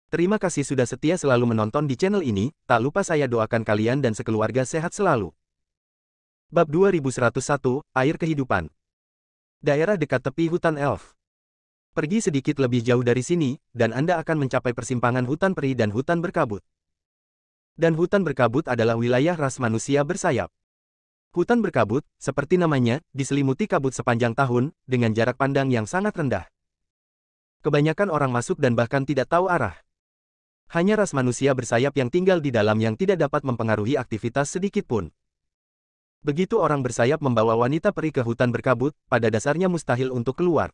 Terima kasih sudah setia selalu menonton di channel ini, tak lupa saya doakan kalian dan sekeluarga sehat selalu. Bab 2101, Air Kehidupan. Daerah dekat tepi hutan elf. Pergi sedikit lebih jauh dari sini, dan Anda akan mencapai persimpangan hutan peri dan hutan berkabut. Dan hutan berkabut adalah wilayah ras manusia bersayap. Hutan berkabut, seperti namanya, diselimuti kabut sepanjang tahun, dengan jarak pandang yang sangat rendah. Kebanyakan orang masuk dan bahkan tidak tahu arah. Hanya ras manusia bersayap yang tinggal di dalam yang tidak dapat mempengaruhi aktivitas sedikit pun. Begitu orang bersayap membawa wanita peri ke hutan berkabut, pada dasarnya mustahil untuk keluar.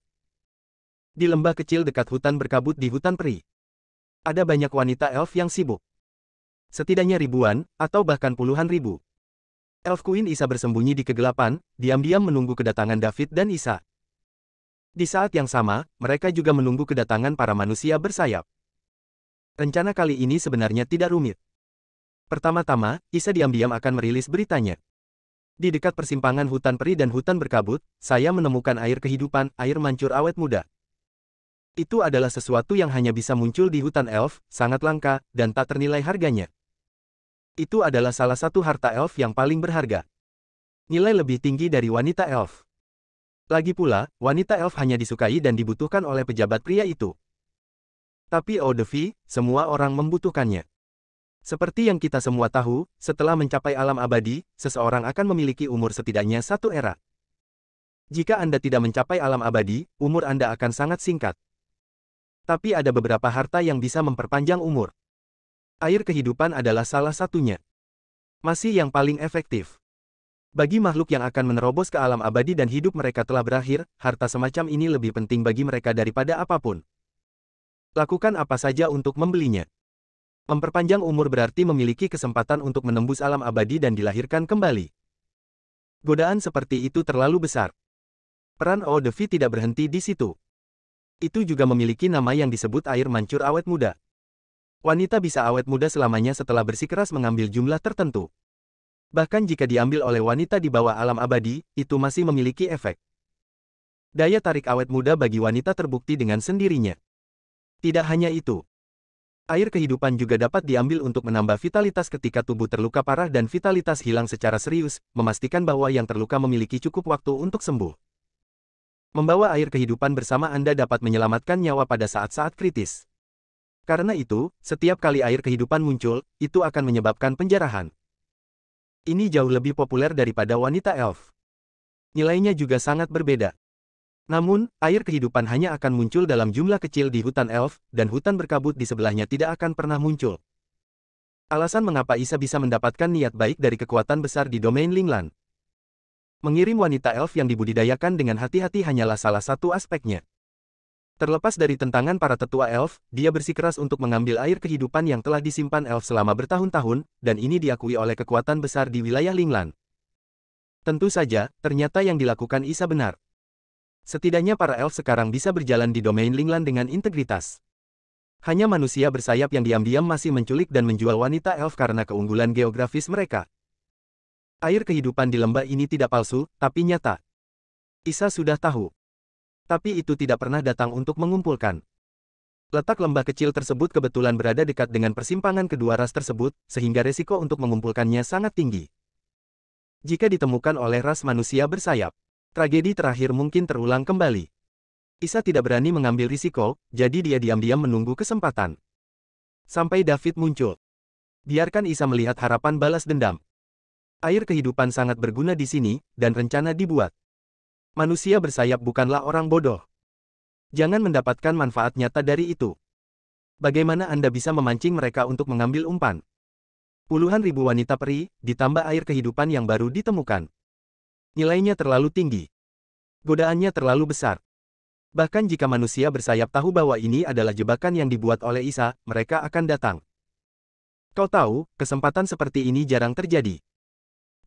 Di lembah kecil dekat hutan berkabut di hutan peri, ada banyak wanita elf yang sibuk. Setidaknya ribuan, atau bahkan puluhan ribu. Elf Queen Isa bersembunyi di kegelapan, diam-diam menunggu kedatangan David dan Isa. Di saat yang sama, mereka juga menunggu kedatangan para manusia bersayap. Rencana kali ini sebenarnya tidak rumit. Pertama-tama, Isa diam-diam akan merilis beritanya. Di dekat persimpangan hutan peri dan hutan berkabut, saya menemukan air kehidupan, air mancur awet muda. Itu adalah sesuatu yang hanya bisa muncul di hutan elf, sangat langka, dan tak ternilai harganya. Itu adalah salah satu harta elf yang paling berharga. Nilai lebih tinggi dari wanita elf. Lagi pula, wanita elf hanya disukai dan dibutuhkan oleh pejabat pria itu. Tapi Eau de Vie, semua orang membutuhkannya. Seperti yang kita semua tahu, setelah mencapai alam abadi, seseorang akan memiliki umur setidaknya satu era. Jika Anda tidak mencapai alam abadi, umur Anda akan sangat singkat. Tapi ada beberapa harta yang bisa memperpanjang umur. Air kehidupan adalah salah satunya. Masih yang paling efektif. Bagi makhluk yang akan menerobos ke alam abadi dan hidup mereka telah berakhir, harta semacam ini lebih penting bagi mereka daripada apapun. Lakukan apa saja untuk membelinya. Memperpanjang umur berarti memiliki kesempatan untuk menembus alam abadi dan dilahirkan kembali. Godaan seperti itu terlalu besar. Peran Eau de Vie tidak berhenti di situ. Itu juga memiliki nama yang disebut air mancur awet muda. Wanita bisa awet muda selamanya setelah bersikeras mengambil jumlah tertentu. Bahkan jika diambil oleh wanita di bawah alam abadi, itu masih memiliki efek. Daya tarik awet muda bagi wanita terbukti dengan sendirinya. Tidak hanya itu. Air kehidupan juga dapat diambil untuk menambah vitalitas ketika tubuh terluka parah dan vitalitas hilang secara serius, memastikan bahwa yang terluka memiliki cukup waktu untuk sembuh. Membawa air kehidupan bersama Anda dapat menyelamatkan nyawa pada saat-saat kritis. Karena itu, setiap kali air kehidupan muncul, itu akan menyebabkan penjarahan. Ini jauh lebih populer daripada wanita elf. Nilainya juga sangat berbeda. Namun, air kehidupan hanya akan muncul dalam jumlah kecil di hutan elf, dan hutan berkabut di sebelahnya tidak akan pernah muncul. Alasan mengapa Isa bisa mendapatkan niat baik dari kekuatan besar di domain Linglan. Mengirim wanita elf yang dibudidayakan dengan hati-hati hanyalah salah satu aspeknya. Terlepas dari tentangan para tetua elf, dia bersikeras untuk mengambil air kehidupan yang telah disimpan elf selama bertahun-tahun, dan ini diakui oleh kekuatan besar di wilayah Linglan. Tentu saja, ternyata yang dilakukan Isa benar. Setidaknya para elf sekarang bisa berjalan di domain Linglan dengan integritas. Hanya manusia bersayap yang diam-diam masih menculik dan menjual wanita elf karena keunggulan geografis mereka. Air kehidupan di lembah ini tidak palsu, tapi nyata. Isa sudah tahu. Tapi itu tidak pernah datang untuk mengumpulkan. Letak lembah kecil tersebut kebetulan berada dekat dengan persimpangan kedua ras tersebut, sehingga resiko untuk mengumpulkannya sangat tinggi. Jika ditemukan oleh ras manusia bersayap, tragedi terakhir mungkin terulang kembali. Isa tidak berani mengambil risiko, jadi dia diam-diam menunggu kesempatan. Sampai David muncul. Biarkan Isa melihat harapan balas dendam. Air kehidupan sangat berguna di sini, dan rencana dibuat. Manusia bersayap bukanlah orang bodoh. Jangan mendapatkan manfaat nyata dari itu. Bagaimana Anda bisa memancing mereka untuk mengambil umpan? Puluhan ribu wanita peri, ditambah air kehidupan yang baru ditemukan. Nilainya terlalu tinggi. Godaannya terlalu besar. Bahkan jika manusia bersayap tahu bahwa ini adalah jebakan yang dibuat oleh Isa, mereka akan datang. Kau tahu, kesempatan seperti ini jarang terjadi.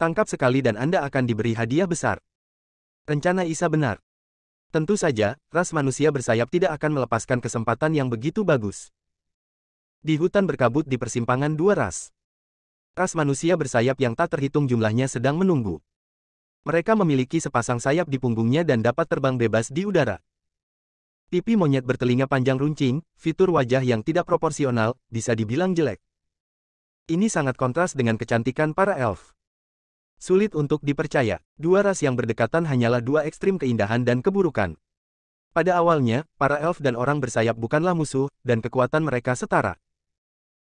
Tangkap sekali dan Anda akan diberi hadiah besar. Rencana Isa benar. Tentu saja, ras manusia bersayap tidak akan melepaskan kesempatan yang begitu bagus. Di hutan berkabut di persimpangan dua ras. Ras manusia bersayap yang tak terhitung jumlahnya sedang menunggu. Mereka memiliki sepasang sayap di punggungnya dan dapat terbang bebas di udara. Pipi monyet bertelinga panjang runcing, fitur wajah yang tidak proporsional, bisa dibilang jelek. Ini sangat kontras dengan kecantikan para elf. Sulit untuk dipercaya, dua ras yang berdekatan hanyalah dua ekstrim keindahan dan keburukan. Pada awalnya, para elf dan orang bersayap bukanlah musuh, dan kekuatan mereka setara.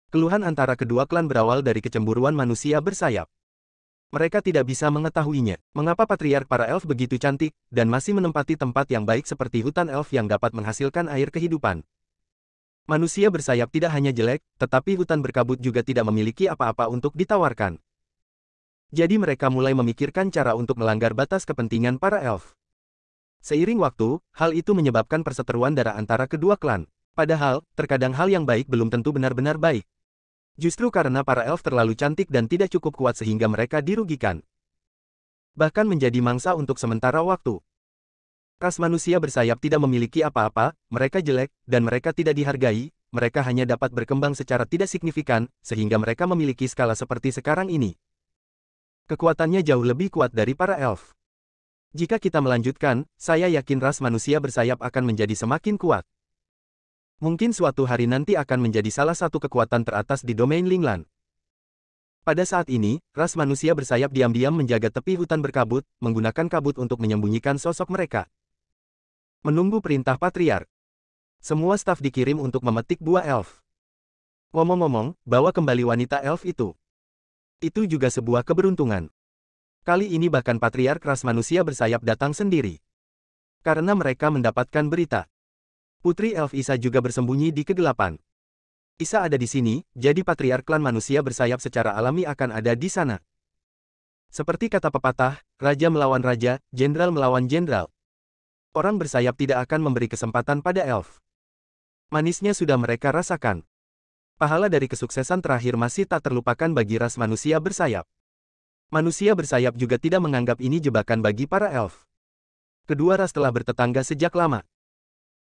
Keluhan antara kedua klan berawal dari kecemburuan manusia bersayap. Mereka tidak bisa mengetahuinya, mengapa patriark para elf begitu cantik, dan masih menempati tempat yang baik seperti hutan elf yang dapat menghasilkan air kehidupan. Manusia bersayap tidak hanya jelek, tetapi hutan berkabut juga tidak memiliki apa-apa untuk ditawarkan. Jadi mereka mulai memikirkan cara untuk melanggar batas kepentingan para elf. Seiring waktu, hal itu menyebabkan perseteruan darah antara kedua klan. Padahal, terkadang hal yang baik belum tentu benar-benar baik. Justru karena para elf terlalu cantik dan tidak cukup kuat sehingga mereka dirugikan. Bahkan menjadi mangsa untuk sementara waktu. Ras manusia bersayap tidak memiliki apa-apa, mereka jelek, dan mereka tidak dihargai, mereka hanya dapat berkembang secara tidak signifikan, sehingga mereka memiliki skala seperti sekarang ini. Kekuatannya jauh lebih kuat dari para elf. Jika kita melanjutkan, saya yakin ras manusia bersayap akan menjadi semakin kuat. Mungkin suatu hari nanti akan menjadi salah satu kekuatan teratas di domain Linglan. Pada saat ini, ras manusia bersayap diam-diam menjaga tepi hutan berkabut, menggunakan kabut untuk menyembunyikan sosok mereka. Menunggu perintah patriark. Semua staf dikirim untuk memetik buah elf. Ngomong-ngomong, bawa kembali wanita elf itu. Itu juga sebuah keberuntungan. Kali ini bahkan patriark ras manusia bersayap datang sendiri. Karena mereka mendapatkan berita. Putri elf Isa juga bersembunyi di kegelapan. Isa ada di sini, jadi patriark klan manusia bersayap secara alami akan ada di sana. Seperti kata pepatah, raja melawan raja, jenderal melawan jenderal. Orang bersayap tidak akan memberi kesempatan pada elf. Manisnya sudah mereka rasakan. Pahala dari kesuksesan terakhir masih tak terlupakan bagi ras manusia bersayap. Manusia bersayap juga tidak menganggap ini jebakan bagi para elf. Kedua ras telah bertetangga sejak lama.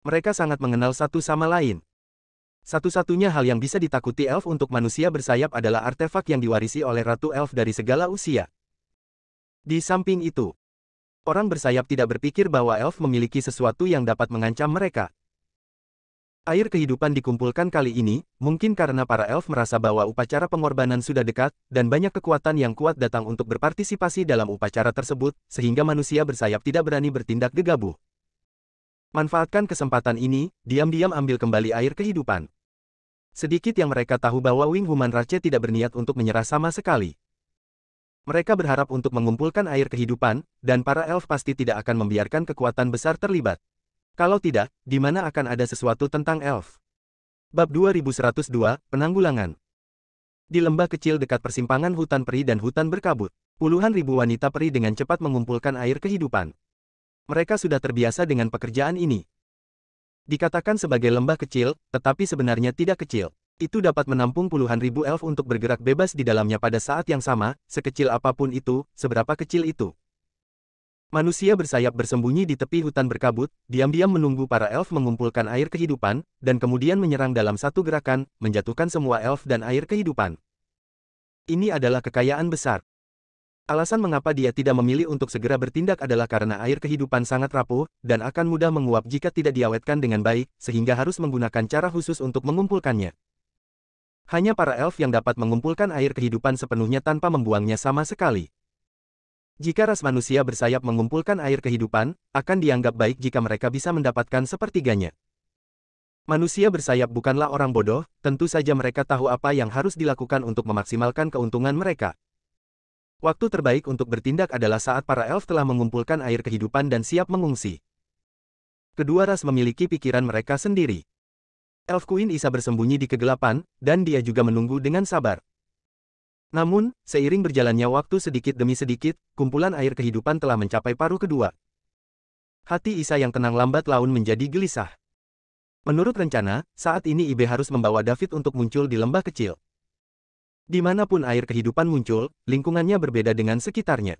Mereka sangat mengenal satu sama lain. Satu-satunya hal yang bisa ditakuti elf untuk manusia bersayap adalah artefak yang diwarisi oleh Ratu Elf dari segala usia. Di samping itu, orang bersayap tidak berpikir bahwa elf memiliki sesuatu yang dapat mengancam mereka. Air kehidupan dikumpulkan kali ini, mungkin karena para elf merasa bahwa upacara pengorbanan sudah dekat, dan banyak kekuatan yang kuat datang untuk berpartisipasi dalam upacara tersebut, sehingga manusia bersayap tidak berani bertindak gegabah. Manfaatkan kesempatan ini, diam-diam ambil kembali air kehidupan. Sedikit yang mereka tahu bahwa Wing Human Rache tidak berniat untuk menyerah sama sekali. Mereka berharap untuk mengumpulkan air kehidupan, dan para elf pasti tidak akan membiarkan kekuatan besar terlibat. Kalau tidak, di mana akan ada sesuatu tentang elf? Bab 2102, Penanggulangan. Di lembah kecil dekat persimpangan hutan peri dan hutan berkabut, puluhan ribu wanita peri dengan cepat mengumpulkan air kehidupan. Mereka sudah terbiasa dengan pekerjaan ini. Dikatakan sebagai lembah kecil, tetapi sebenarnya tidak kecil. Itu dapat menampung puluhan ribu elf untuk bergerak bebas di dalamnya pada saat yang sama, sekecil apapun itu, seberapa kecil itu. Manusia bersayap bersembunyi di tepi hutan berkabut, diam-diam menunggu para elf mengumpulkan air kehidupan, dan kemudian menyerang dalam satu gerakan, menjatuhkan semua elf dan air kehidupan. Ini adalah kekayaan besar. Alasan mengapa dia tidak memilih untuk segera bertindak adalah karena air kehidupan sangat rapuh, dan akan mudah menguap jika tidak diawetkan dengan baik, sehingga harus menggunakan cara khusus untuk mengumpulkannya. Hanya para elf yang dapat mengumpulkan air kehidupan sepenuhnya tanpa membuangnya sama sekali. Jika ras manusia bersayap mengumpulkan air kehidupan, akan dianggap baik jika mereka bisa mendapatkan sepertiganya. Manusia bersayap bukanlah orang bodoh, tentu saja mereka tahu apa yang harus dilakukan untuk memaksimalkan keuntungan mereka. Waktu terbaik untuk bertindak adalah saat para elf telah mengumpulkan air kehidupan dan siap mengungsi. Kedua ras memiliki pikiran mereka sendiri. Elf Queen Isa bersembunyi di kegelapan, dan dia juga menunggu dengan sabar. Namun, seiring berjalannya waktu sedikit demi sedikit, kumpulan air kehidupan telah mencapai paruh kedua. Hati Isa yang tenang lambat laun menjadi gelisah. Menurut rencana, saat ini Ibe harus membawa David untuk muncul di lembah kecil. Dimanapun air kehidupan muncul, lingkungannya berbeda dengan sekitarnya.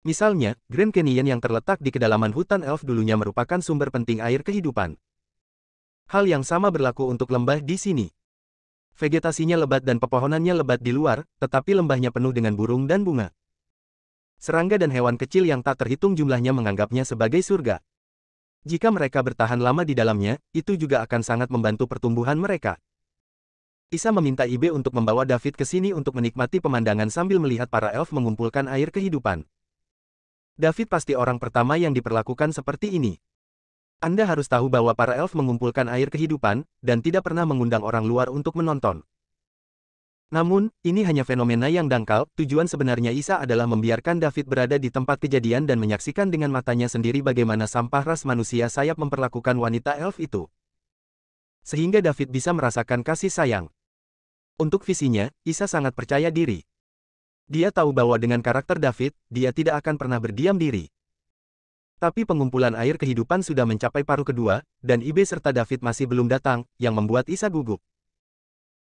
Misalnya, Grand Canyon yang terletak di kedalaman hutan elf dulunya merupakan sumber penting air kehidupan. Hal yang sama berlaku untuk lembah di sini. Vegetasinya lebat dan pepohonannya lebat di luar, tetapi lembahnya penuh dengan burung dan bunga. Serangga dan hewan kecil yang tak terhitung jumlahnya menganggapnya sebagai surga. Jika mereka bertahan lama di dalamnya, itu juga akan sangat membantu pertumbuhan mereka. Isa meminta Ibe untuk membawa David ke sini untuk menikmati pemandangan sambil melihat para elf mengumpulkan air kehidupan. David pasti orang pertama yang diperlakukan seperti ini. Anda harus tahu bahwa para elf mengumpulkan air kehidupan, dan tidak pernah mengundang orang luar untuk menonton. Namun, ini hanya fenomena yang dangkal. Tujuan sebenarnya Isa adalah membiarkan David berada di tempat kejadian dan menyaksikan dengan matanya sendiri bagaimana sampah ras manusia sayap memperlakukan wanita elf itu. Sehingga David bisa merasakan kasih sayang. Untuk visinya, Isa sangat percaya diri. Dia tahu bahwa dengan karakter David, dia tidak akan pernah berdiam diri. Tapi pengumpulan air kehidupan sudah mencapai paruh kedua, dan Ibe serta David masih belum datang, yang membuat Isa gugup.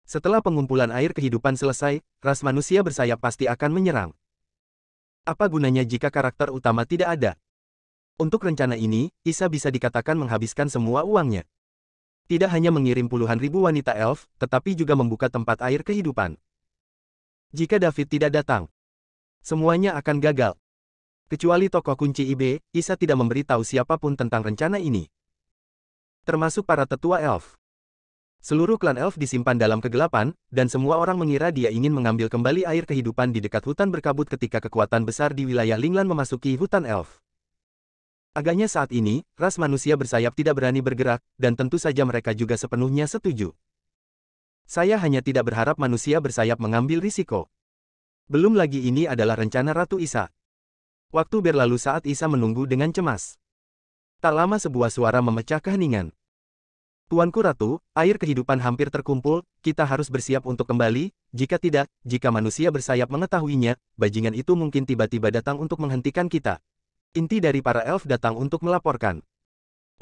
Setelah pengumpulan air kehidupan selesai, ras manusia bersayap pasti akan menyerang. Apa gunanya jika karakter utama tidak ada? Untuk rencana ini, Isa bisa dikatakan menghabiskan semua uangnya. Tidak hanya mengirim puluhan ribu wanita elf, tetapi juga membuka tempat air kehidupan. Jika David tidak datang, semuanya akan gagal. Kecuali tokoh kunci Ibe, Isa tidak memberitahu siapapun tentang rencana ini. Termasuk para tetua elf. Seluruh klan elf disimpan dalam kegelapan, dan semua orang mengira dia ingin mengambil kembali air kehidupan di dekat hutan berkabut ketika kekuatan besar di wilayah Linglan memasuki hutan elf. Agaknya saat ini, ras manusia bersayap tidak berani bergerak, dan tentu saja mereka juga sepenuhnya setuju. Saya hanya tidak berharap manusia bersayap mengambil risiko. Belum lagi ini adalah rencana Ratu Isa. Waktu berlalu saat Isa menunggu dengan cemas. Tak lama sebuah suara memecah keheningan. Tuanku Ratu, air kehidupan hampir terkumpul, kita harus bersiap untuk kembali, jika tidak, jika manusia bersayap mengetahuinya, bajingan itu mungkin tiba-tiba datang untuk menghentikan kita. Inti dari para elf datang untuk melaporkan.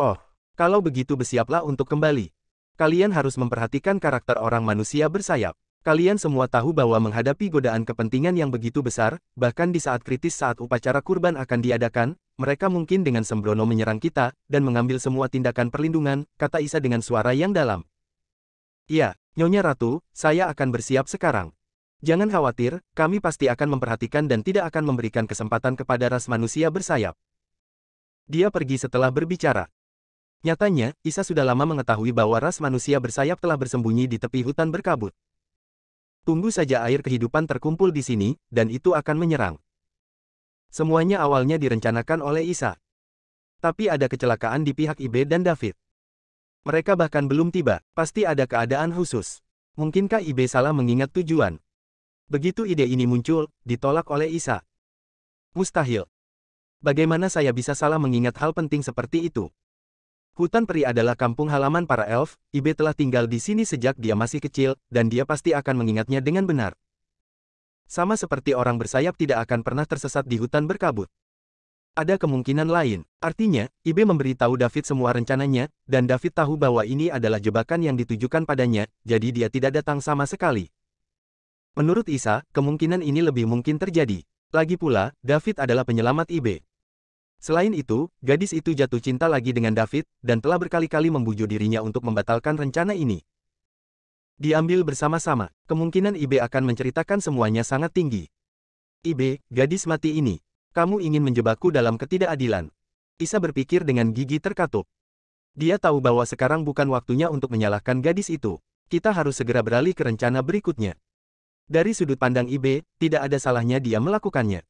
Oh, kalau begitu bersiaplah untuk kembali. Kalian harus memperhatikan karakter orang manusia bersayap. Kalian semua tahu bahwa menghadapi godaan kepentingan yang begitu besar, bahkan di saat kritis saat upacara kurban akan diadakan, mereka mungkin dengan sembrono menyerang kita, dan mengambil semua tindakan perlindungan, kata Isa dengan suara yang dalam. Ya, Nyonya Ratu, saya akan bersiap sekarang. Jangan khawatir, kami pasti akan memperhatikan dan tidak akan memberikan kesempatan kepada ras manusia bersayap. Dia pergi setelah berbicara. Nyatanya, Isa sudah lama mengetahui bahwa ras manusia bersayap telah bersembunyi di tepi hutan berkabut. Tunggu saja air kehidupan terkumpul di sini, dan itu akan menyerang. Semuanya awalnya direncanakan oleh Isa. Tapi ada kecelakaan di pihak Ibe dan David. Mereka bahkan belum tiba, pasti ada keadaan khusus. Mungkinkah Ibe salah mengingat tujuan? Begitu ide ini muncul, ditolak oleh Isa. Mustahil. Bagaimana saya bisa salah mengingat hal penting seperti itu? Hutan Peri adalah kampung halaman para elf, Ibe telah tinggal di sini sejak dia masih kecil, dan dia pasti akan mengingatnya dengan benar. Sama seperti orang bersayap tidak akan pernah tersesat di hutan berkabut. Ada kemungkinan lain, artinya, Ibe memberitahu David semua rencananya, dan David tahu bahwa ini adalah jebakan yang ditujukan padanya, jadi dia tidak datang sama sekali. Menurut Isa, kemungkinan ini lebih mungkin terjadi. Lagi pula, David adalah penyelamat Ibe. Selain itu, gadis itu jatuh cinta lagi dengan David, dan telah berkali-kali membujuk dirinya untuk membatalkan rencana ini. Diambil bersama-sama, kemungkinan Ibe akan menceritakan semuanya sangat tinggi. Ibe, gadis mati ini, kamu ingin menjebakku dalam ketidakadilan. Isa berpikir dengan gigi terkatup. Dia tahu bahwa sekarang bukan waktunya untuk menyalahkan gadis itu. Kita harus segera beralih ke rencana berikutnya. Dari sudut pandang Ibe, tidak ada salahnya dia melakukannya.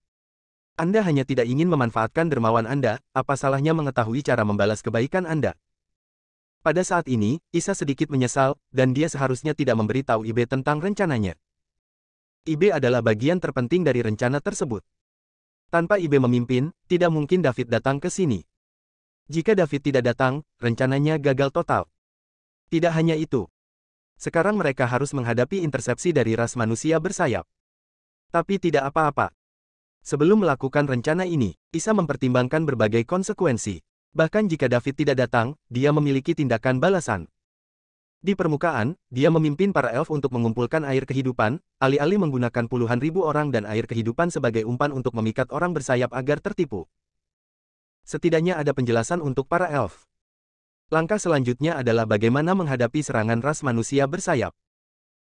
Anda hanya tidak ingin memanfaatkan dermawan Anda, apa salahnya mengetahui cara membalas kebaikan Anda? Pada saat ini, Isa sedikit menyesal, dan dia seharusnya tidak memberitahu Ibe tentang rencananya. Ibe adalah bagian terpenting dari rencana tersebut. Tanpa Ibe memimpin, tidak mungkin David datang ke sini. Jika David tidak datang, rencananya gagal total. Tidak hanya itu. Sekarang mereka harus menghadapi intersepsi dari ras manusia bersayap. Tapi tidak apa-apa. Sebelum melakukan rencana ini, Isa mempertimbangkan berbagai konsekuensi. Bahkan jika David tidak datang, dia memiliki tindakan balasan. Di permukaan, dia memimpin para elf untuk mengumpulkan air kehidupan, alih-alih menggunakan puluhan ribu orang dan air kehidupan sebagai umpan untuk memikat orang bersayap agar tertipu. Setidaknya ada penjelasan untuk para elf. Langkah selanjutnya adalah bagaimana menghadapi serangan ras manusia bersayap.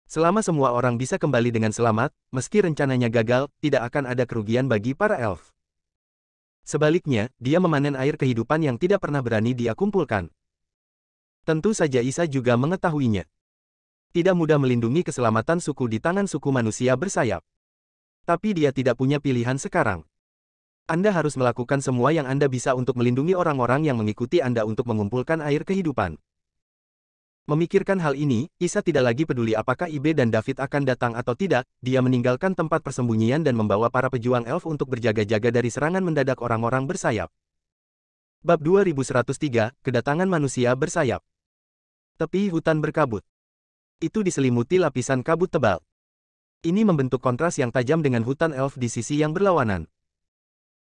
Selama semua orang bisa kembali dengan selamat, meski rencananya gagal, tidak akan ada kerugian bagi para elf. Sebaliknya, dia memanen air kehidupan yang tidak pernah berani dia kumpulkan. Tentu saja Isa juga mengetahuinya. Tidak mudah melindungi keselamatan suku di tangan suku manusia bersayap. Tapi dia tidak punya pilihan sekarang. Anda harus melakukan semua yang Anda bisa untuk melindungi orang-orang yang mengikuti Anda untuk mengumpulkan air kehidupan. Memikirkan hal ini, Isa tidak lagi peduli apakah Ibe dan David akan datang atau tidak, dia meninggalkan tempat persembunyian dan membawa para pejuang elf untuk berjaga-jaga dari serangan mendadak orang-orang bersayap. Bab 2103, Kedatangan Manusia Bersayap. Tepi hutan berkabut. Itu diselimuti lapisan kabut tebal. Ini membentuk kontras yang tajam dengan hutan elf di sisi yang berlawanan.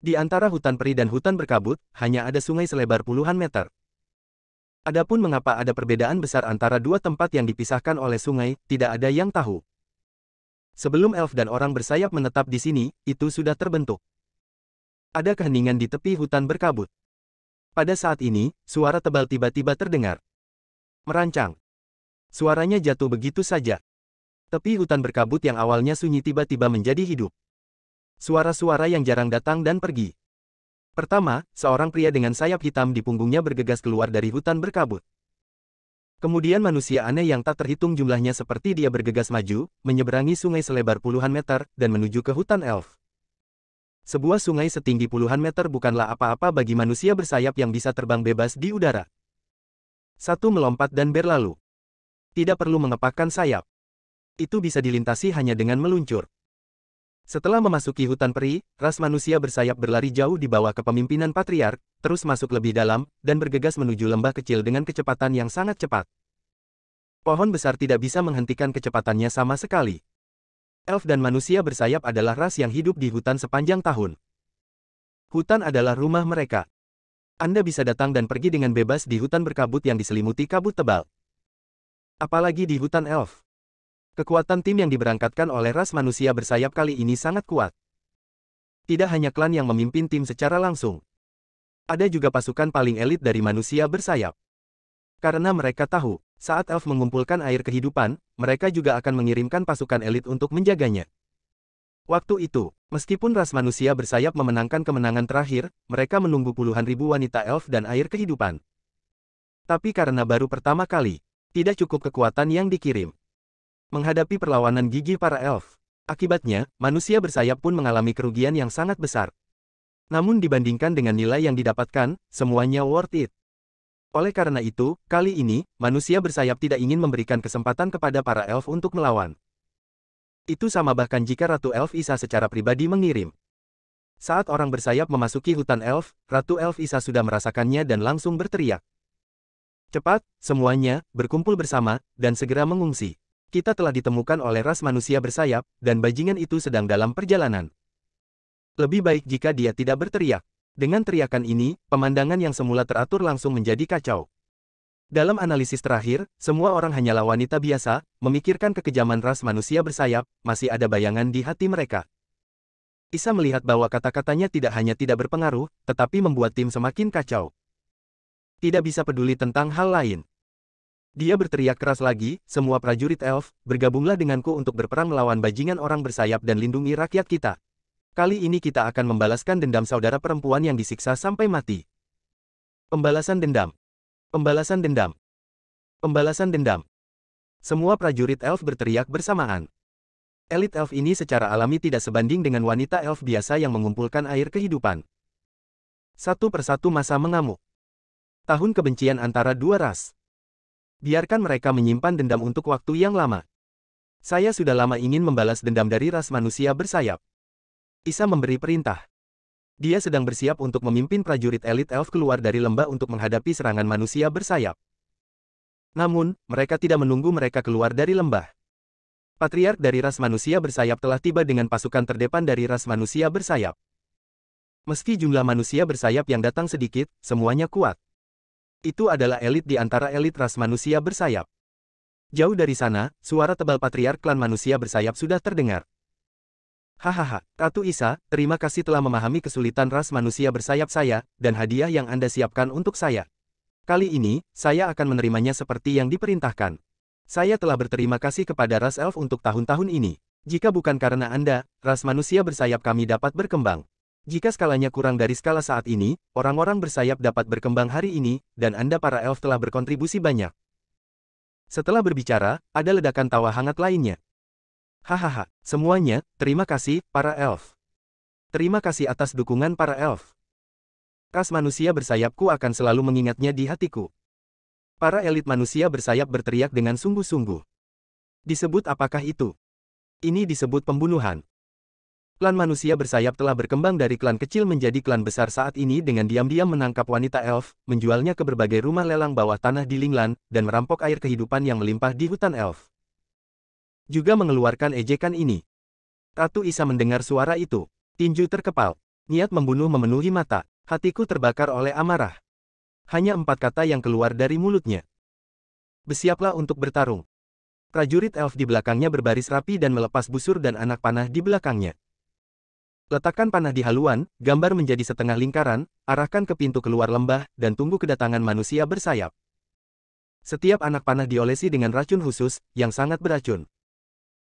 Di antara hutan peri dan hutan berkabut, hanya ada sungai selebar puluhan meter. Adapun mengapa ada perbedaan besar antara dua tempat yang dipisahkan oleh sungai, tidak ada yang tahu. Sebelum elf dan orang bersayap menetap di sini, itu sudah terbentuk. Ada keheningan di tepi hutan berkabut. Pada saat ini, suara tebal tiba-tiba terdengar. Merancang. Suaranya jatuh begitu saja. Tepi hutan berkabut yang awalnya sunyi tiba-tiba menjadi hidup. Suara-suara yang jarang datang dan pergi. Pertama, seorang pria dengan sayap hitam di punggungnya bergegas keluar dari hutan berkabut. Kemudian manusia aneh yang tak terhitung jumlahnya seperti dia bergegas maju, menyeberangi sungai selebar puluhan meter, dan menuju ke hutan elf. Sebuah sungai setinggi puluhan meter bukanlah apa-apa bagi manusia bersayap yang bisa terbang bebas di udara. Satu melompat dan berlalu. Tidak perlu mengepakkan sayap. Itu bisa dilintasi hanya dengan meluncur. Setelah memasuki hutan peri, ras manusia bersayap berlari jauh di bawah kepemimpinan patriark, terus masuk lebih dalam, dan bergegas menuju lembah kecil dengan kecepatan yang sangat cepat. Pohon besar tidak bisa menghentikan kecepatannya sama sekali. Elf dan manusia bersayap adalah ras yang hidup di hutan sepanjang tahun. Hutan adalah rumah mereka. Anda bisa datang dan pergi dengan bebas di hutan berkabut yang diselimuti kabut tebal. Apalagi di hutan elf. Kekuatan tim yang diberangkatkan oleh ras manusia bersayap kali ini sangat kuat. Tidak hanya klan yang memimpin tim secara langsung. Ada juga pasukan paling elit dari manusia bersayap. Karena mereka tahu, saat elf mengumpulkan air kehidupan, mereka juga akan mengirimkan pasukan elit untuk menjaganya. Waktu itu, meskipun ras manusia bersayap memenangkan kemenangan terakhir, mereka menunggu puluhan ribu wanita elf dan air kehidupan. Tapi karena baru pertama kali, tidak cukup kekuatan yang dikirim. Menghadapi perlawanan gigih para elf. Akibatnya, manusia bersayap pun mengalami kerugian yang sangat besar. Namun dibandingkan dengan nilai yang didapatkan, semuanya worth it. Oleh karena itu, kali ini, manusia bersayap tidak ingin memberikan kesempatan kepada para elf untuk melawan. Itu sama bahkan jika Ratu Elf Isa secara pribadi mengirim. Saat orang bersayap memasuki hutan elf, Ratu Elf Isa sudah merasakannya dan langsung berteriak. Cepat, semuanya, berkumpul bersama, dan segera mengungsi. Kita telah ditemukan oleh ras manusia bersayap, dan bajingan itu sedang dalam perjalanan. Lebih baik jika dia tidak berteriak. Dengan teriakan ini, pemandangan yang semula teratur langsung menjadi kacau. Dalam analisis terakhir, semua orang hanyalah wanita biasa, memikirkan kekejaman ras manusia bersayap, masih ada bayangan di hati mereka. Isa melihat bahwa kata-katanya tidak hanya tidak berpengaruh, tetapi membuat tim semakin kacau. Tidak bisa peduli tentang hal lain. Dia berteriak keras lagi, semua prajurit elf, bergabunglah denganku untuk berperang melawan bajingan orang bersayap dan lindungi rakyat kita. Kali ini kita akan membalaskan dendam saudara perempuan yang disiksa sampai mati. Pembalasan dendam. Pembalasan dendam. Pembalasan dendam. Semua prajurit elf berteriak bersamaan. Elit elf ini secara alami tidak sebanding dengan wanita elf biasa yang mengumpulkan air kehidupan. Satu persatu masa mengamuk. Tahun kebencian antara dua ras. Biarkan mereka menyimpan dendam untuk waktu yang lama. Saya sudah lama ingin membalas dendam dari ras manusia bersayap. Isa memberi perintah. Dia sedang bersiap untuk memimpin prajurit elit elf keluar dari lembah untuk menghadapi serangan manusia bersayap. Namun, mereka tidak menunggu mereka keluar dari lembah. Patriark dari ras manusia bersayap telah tiba dengan pasukan terdepan dari ras manusia bersayap. Meski jumlah manusia bersayap yang datang sedikit, semuanya kuat. Itu adalah elit di antara elit ras manusia bersayap. Jauh dari sana, suara tebal patriark klan manusia bersayap sudah terdengar. Hahaha, Ratu Isa, terima kasih telah memahami kesulitan ras manusia bersayap saya, dan hadiah yang Anda siapkan untuk saya. Kali ini, saya akan menerimanya seperti yang diperintahkan. Saya telah berterima kasih kepada ras elf untuk tahun-tahun ini. Jika bukan karena Anda, ras manusia bersayap kami dapat berkembang. Saya telah berterima kasih kepada ras elf untuk tahun-tahun ini. Jika bukan karena Anda, ras manusia bersayap kami dapat berkembang. Saya telah berterima kasih kepada ras elf untuk tahun-tahun ini. Jika bukan karena Anda, ras manusia bersayap kami dapat berkembang. Jika skalanya kurang dari skala saat ini, orang-orang bersayap dapat berkembang hari ini, dan Anda para elf telah berkontribusi banyak. Setelah berbicara, ada ledakan tawa hangat lainnya. Hahaha, semuanya, terima kasih, para elf. Terima kasih atas dukungan para elf. Ras manusia bersayapku akan selalu mengingatnya di hatiku. Para elit manusia bersayap berteriak dengan sungguh-sungguh. Disebut apakah itu? Ini disebut pembunuhan. Klan manusia bersayap telah berkembang dari klan kecil menjadi klan besar saat ini dengan diam-diam menangkap wanita elf, menjualnya ke berbagai rumah lelang bawah tanah di Linglan, dan merampok air kehidupan yang melimpah di hutan elf. Juga mengeluarkan ejekan ini. Ratu Isa mendengar suara itu. Tinju terkepal. Niat membunuh memenuhi mata. Hatiku terbakar oleh amarah. Hanya 4 kata yang keluar dari mulutnya. Bersiaplah untuk bertarung. Prajurit elf di belakangnya berbaris rapi dan melepas busur dan anak panah di belakangnya. Letakkan panah di haluan, gambar menjadi setengah lingkaran, arahkan ke pintu keluar lembah, dan tunggu kedatangan manusia bersayap. Setiap anak panah diolesi dengan racun khusus, yang sangat beracun.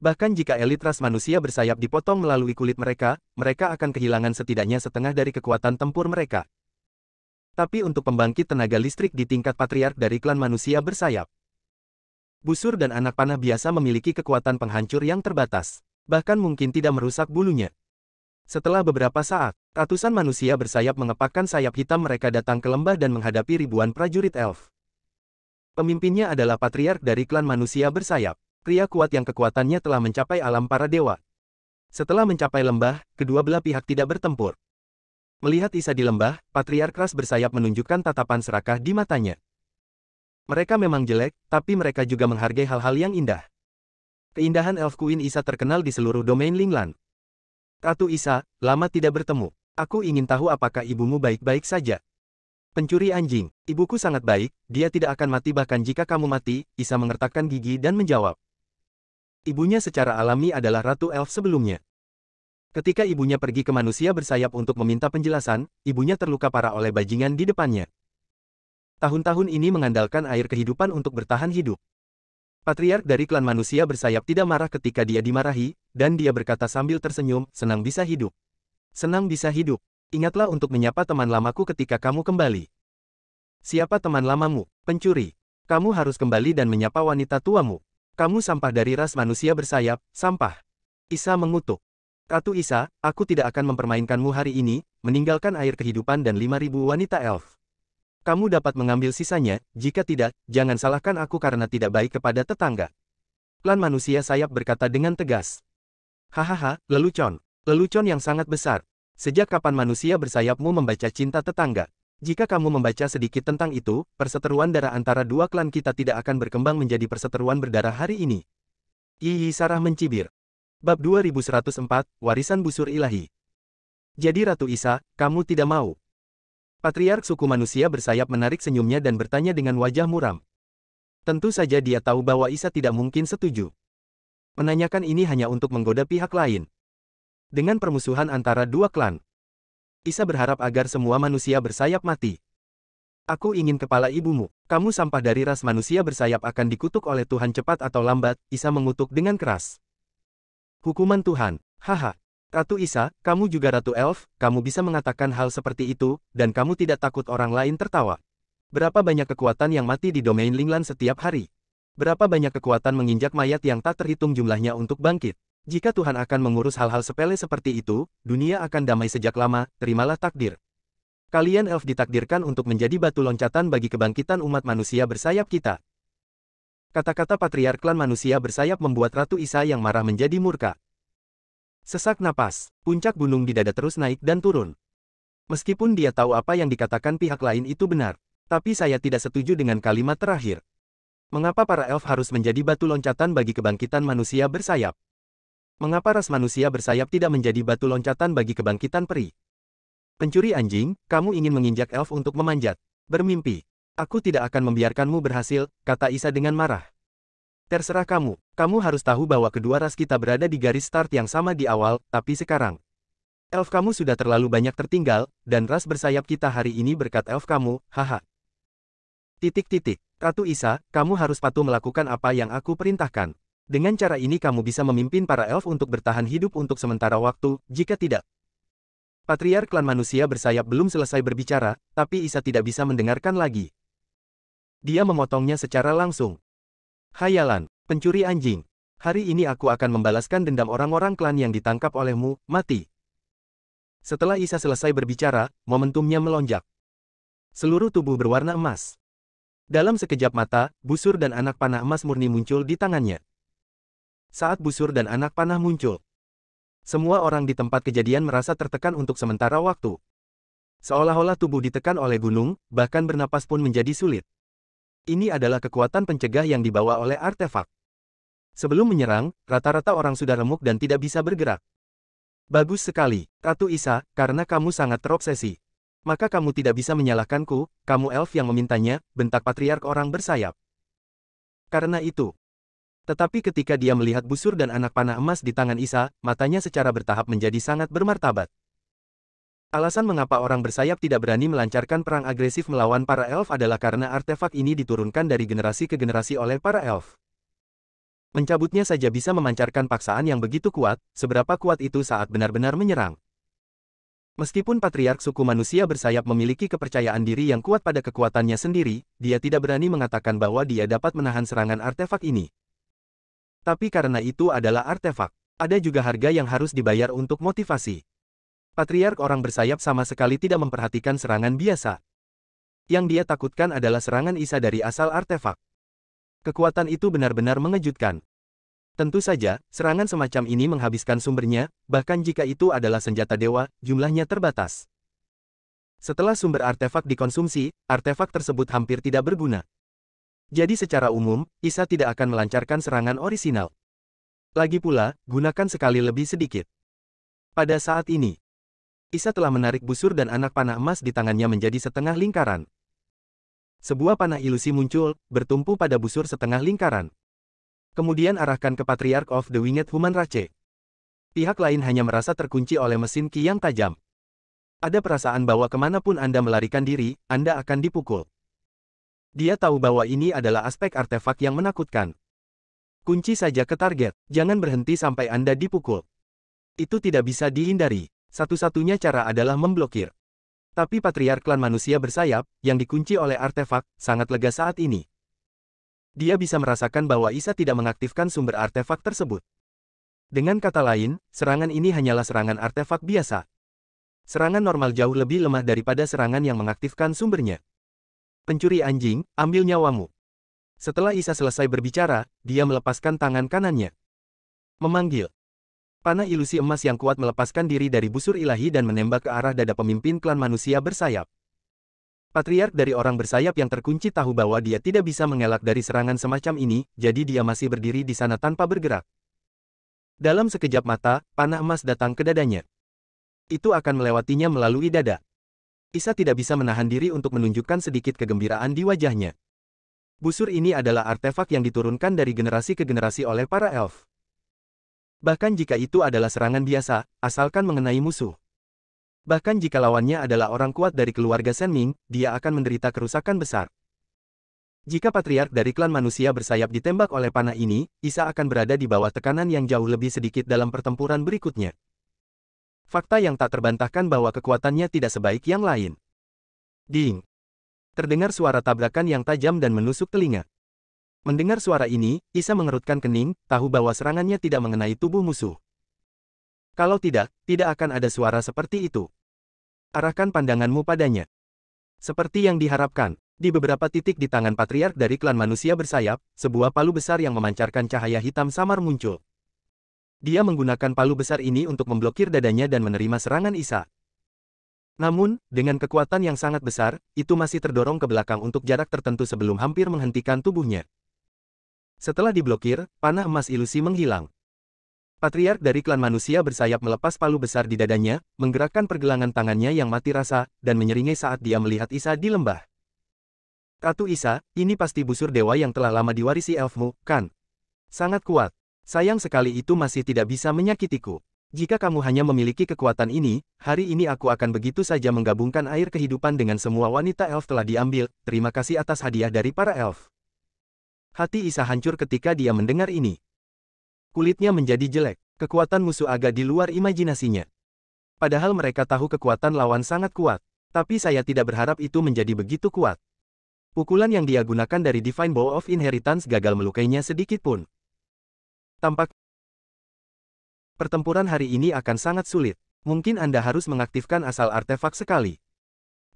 Bahkan jika elit ras manusia bersayap dipotong melalui kulit mereka, mereka akan kehilangan setidaknya setengah dari kekuatan tempur mereka. Tapi untuk pembangkit tenaga listrik di tingkat patriark dari klan manusia bersayap, busur dan anak panah biasa memiliki kekuatan penghancur yang terbatas, bahkan mungkin tidak merusak bulunya. Setelah beberapa saat, ratusan manusia bersayap mengepakkan sayap hitam mereka datang ke lembah dan menghadapi ribuan prajurit elf. Pemimpinnya adalah patriark dari klan manusia bersayap, pria kuat yang kekuatannya telah mencapai alam para dewa. Setelah mencapai lembah, kedua belah pihak tidak bertempur. Melihat Isa di lembah, patriark ras bersayap menunjukkan tatapan serakah di matanya. Mereka memang jelek, tapi mereka juga menghargai hal-hal yang indah. Keindahan Elf Queen Isa terkenal di seluruh domain Linglan. Ratu Isa, lama tidak bertemu. Aku ingin tahu apakah ibumu baik-baik saja. Pencuri anjing, ibuku sangat baik, dia tidak akan mati bahkan jika kamu mati, Isa mengertakkan gigi dan menjawab. Ibunya secara alami adalah Ratu Elf sebelumnya. Ketika ibunya pergi ke manusia bersayap untuk meminta penjelasan, ibunya terluka parah oleh bajingan di depannya. Tahun-tahun ini mengandalkan air kehidupan untuk bertahan hidup. Patriark dari klan manusia bersayap tidak marah ketika dia dimarahi, dan dia berkata sambil tersenyum, senang bisa hidup. Senang bisa hidup. Ingatlah untuk menyapa teman lamaku ketika kamu kembali. Siapa teman lamamu? Pencuri. Kamu harus kembali dan menyapa wanita tuamu. Kamu sampah dari ras manusia bersayap, sampah. Isa mengutuk. Ratu Isa, aku tidak akan mempermainkanmu hari ini, meninggalkan air kehidupan dan 5.000 wanita elf. Kamu dapat mengambil sisanya, jika tidak, jangan salahkan aku karena tidak baik kepada tetangga. Klan manusia sayap berkata dengan tegas. Hahaha, lelucon. Lelucon yang sangat besar. Sejak kapan manusia bersayapmu membaca cinta tetangga? Jika kamu membaca sedikit tentang itu, perseteruan darah antara dua klan kita tidak akan berkembang menjadi perseteruan berdarah hari ini. Yi Sarah mencibir. Bab 2104, Warisan Busur Ilahi. Jadi Ratu Isa, kamu tidak mau. Patriark suku manusia bersayap menarik senyumnya dan bertanya dengan wajah muram. Tentu saja dia tahu bahwa Isa tidak mungkin setuju. Menanyakan ini hanya untuk menggoda pihak lain. Dengan permusuhan antara dua klan, Isa berharap agar semua manusia bersayap mati. Aku ingin kepala ibumu. Kamu sampah dari ras manusia bersayap akan dikutuk oleh Tuhan cepat atau lambat, Isa mengutuk dengan keras. Hukuman Tuhan, haha. Ratu Isa, kamu juga Ratu Elf, kamu bisa mengatakan hal seperti itu, dan kamu tidak takut orang lain tertawa. Berapa banyak kekuatan yang mati di domain Linglan setiap hari? Berapa banyak kekuatan menginjak mayat yang tak terhitung jumlahnya untuk bangkit? Jika Tuhan akan mengurus hal-hal sepele seperti itu, dunia akan damai sejak lama, terimalah takdir. Kalian elf ditakdirkan untuk menjadi batu loncatan bagi kebangkitan umat manusia bersayap kita. Kata-kata patriark klan manusia bersayap membuat Ratu Isa yang marah menjadi murka. Sesak napas, puncak gunung di dada terus naik dan turun. Meskipun dia tahu apa yang dikatakan pihak lain itu benar, tapi saya tidak setuju dengan kalimat terakhir. Mengapa para elf harus menjadi batu loncatan bagi kebangkitan manusia bersayap? Mengapa ras manusia bersayap tidak menjadi batu loncatan bagi kebangkitan peri? Pencuri anjing, kamu ingin menginjak elf untuk memanjat. Bermimpi. Aku tidak akan membiarkanmu berhasil, kata Isa dengan marah. Terserah kamu, kamu harus tahu bahwa kedua ras kita berada di garis start yang sama di awal, tapi sekarang. Elf kamu sudah terlalu banyak tertinggal, dan ras bersayap kita hari ini berkat elf kamu, haha. Ratu Isa, kamu harus patuh melakukan apa yang aku perintahkan. Dengan cara ini kamu bisa memimpin para elf untuk bertahan hidup untuk sementara waktu, jika tidak. Patriark klan manusia bersayap belum selesai berbicara, tapi Isa tidak bisa mendengarkan lagi. Dia memotongnya secara langsung. Hayalan, pencuri anjing. Hari ini aku akan membalaskan dendam orang-orang klan yang ditangkap olehmu, mati. Setelah Isa selesai berbicara, momentumnya melonjak. Seluruh tubuh berwarna emas. Dalam sekejap mata, busur dan anak panah emas murni muncul di tangannya. Saat busur dan anak panah muncul, semua orang di tempat kejadian merasa tertekan untuk sementara waktu. Seolah-olah tubuh ditekan oleh gunung, bahkan bernapas pun menjadi sulit. Ini adalah kekuatan pencegah yang dibawa oleh artefak. Sebelum menyerang, rata-rata orang sudah remuk dan tidak bisa bergerak. Bagus sekali, Ratu Isa, karena kamu sangat terobsesi. Maka kamu tidak bisa menyalahkanku, kamu elf yang memintanya, bentak patriark orang bersayap. Karena itu. Tetapi ketika dia melihat busur dan anak panah emas di tangan Isa, matanya secara bertahap menjadi sangat bermartabat. Alasan mengapa orang bersayap tidak berani melancarkan perang agresif melawan para elf adalah karena artefak ini diturunkan dari generasi ke generasi oleh para elf. Mencabutnya saja bisa memancarkan paksaan yang begitu kuat, seberapa kuat itu saat benar-benar menyerang. Meskipun patriark suku manusia bersayap memiliki kepercayaan diri yang kuat pada kekuatannya sendiri, dia tidak berani mengatakan bahwa dia dapat menahan serangan artefak ini. Tapi karena itu adalah artefak, ada juga harga yang harus dibayar untuk motivasi. Patriark orang bersayap sama sekali tidak memperhatikan serangan biasa. Yang dia takutkan adalah serangan Isa dari asal artefak. Kekuatan itu benar-benar mengejutkan. Tentu saja, serangan semacam ini menghabiskan sumbernya, bahkan jika itu adalah senjata dewa, jumlahnya terbatas. Setelah sumber artefak dikonsumsi, artefak tersebut hampir tidak berguna. Jadi secara umum, Isa tidak akan melancarkan serangan orisinal. Lagi pula, gunakan sekali lebih sedikit. Pada saat ini, Isa telah menarik busur dan anak panah emas di tangannya menjadi setengah lingkaran. Sebuah panah ilusi muncul, bertumpu pada busur setengah lingkaran. Kemudian arahkan ke Patriarch of the Winged Human Race. Pihak lain hanya merasa terkunci oleh mesin ki yang tajam. Ada perasaan bahwa kemanapun Anda melarikan diri, Anda akan dipukul. Dia tahu bahwa ini adalah aspek artefak yang menakutkan. Kunci saja ke target, jangan berhenti sampai Anda dipukul. Itu tidak bisa dihindari. Satu-satunya cara adalah memblokir. Tapi Patriark klan manusia bersayap, yang dikunci oleh artefak, sangat lega saat ini. Dia bisa merasakan bahwa Isa tidak mengaktifkan sumber artefak tersebut. Dengan kata lain, serangan ini hanyalah serangan artefak biasa. Serangan normal jauh lebih lemah daripada serangan yang mengaktifkan sumbernya. Pencuri anjing, ambil nyawamu. Setelah Isa selesai berbicara, dia melepaskan tangan kanannya. Memanggil. Panah ilusi emas yang kuat melepaskan diri dari busur ilahi dan menembak ke arah dada pemimpin klan manusia bersayap. Patriark dari orang bersayap yang terkunci tahu bahwa dia tidak bisa mengelak dari serangan semacam ini, jadi dia masih berdiri di sana tanpa bergerak. Dalam sekejap mata, panah emas datang ke dadanya. Itu akan melewatinya melalui dada. Isa tidak bisa menahan diri untuk menunjukkan sedikit kegembiraan di wajahnya. Busur ini adalah artefak yang diturunkan dari generasi ke generasi oleh para elf. Bahkan jika itu adalah serangan biasa, asalkan mengenai musuh. Bahkan jika lawannya adalah orang kuat dari keluarga Senming, dia akan menderita kerusakan besar. Jika patriark dari klan manusia bersayap ditembak oleh panah ini, Isa akan berada di bawah tekanan yang jauh lebih sedikit dalam pertempuran berikutnya. Fakta yang tak terbantahkan bahwa kekuatannya tidak sebaik yang lain. Ding! Terdengar suara tabrakan yang tajam dan menusuk telinga. Mendengar suara ini, Isa mengerutkan kening, tahu bahwa serangannya tidak mengenai tubuh musuh. Kalau tidak, tidak akan ada suara seperti itu. Arahkan pandanganmu padanya. Seperti yang diharapkan, di beberapa titik di tangan patriark dari klan manusia bersayap, sebuah palu besar yang memancarkan cahaya hitam samar muncul. Dia menggunakan palu besar ini untuk memblokir dadanya dan menerima serangan Isa. Namun, dengan kekuatan yang sangat besar, itu masih terdorong ke belakang untuk jarak tertentu sebelum hampir menghentikan tubuhnya. Setelah diblokir, panah emas ilusi menghilang. Patriark dari klan manusia bersayap melepas palu besar di dadanya, menggerakkan pergelangan tangannya yang mati rasa, dan menyeringai saat dia melihat Isa di lembah. Ratu Isa, ini pasti busur dewa yang telah lama diwarisi elfmu, kan? Sangat kuat. Sayang sekali itu masih tidak bisa menyakitiku. Jika kamu hanya memiliki kekuatan ini, hari ini aku akan begitu saja menggabungkan air kehidupan dengan semua wanita elf telah diambil, terima kasih atas hadiah dari para elf. Hati Isa hancur ketika dia mendengar ini. Kulitnya menjadi jelek, kekuatan musuh agak di luar imajinasinya. Padahal mereka tahu kekuatan lawan sangat kuat. Tapi saya tidak berharap itu menjadi begitu kuat. Pukulan yang dia gunakan dari Divine Bow of Inheritance gagal melukainya sedikit pun. Tampak pertempuran hari ini akan sangat sulit. Mungkin Anda harus mengaktifkan asal artefak sekali.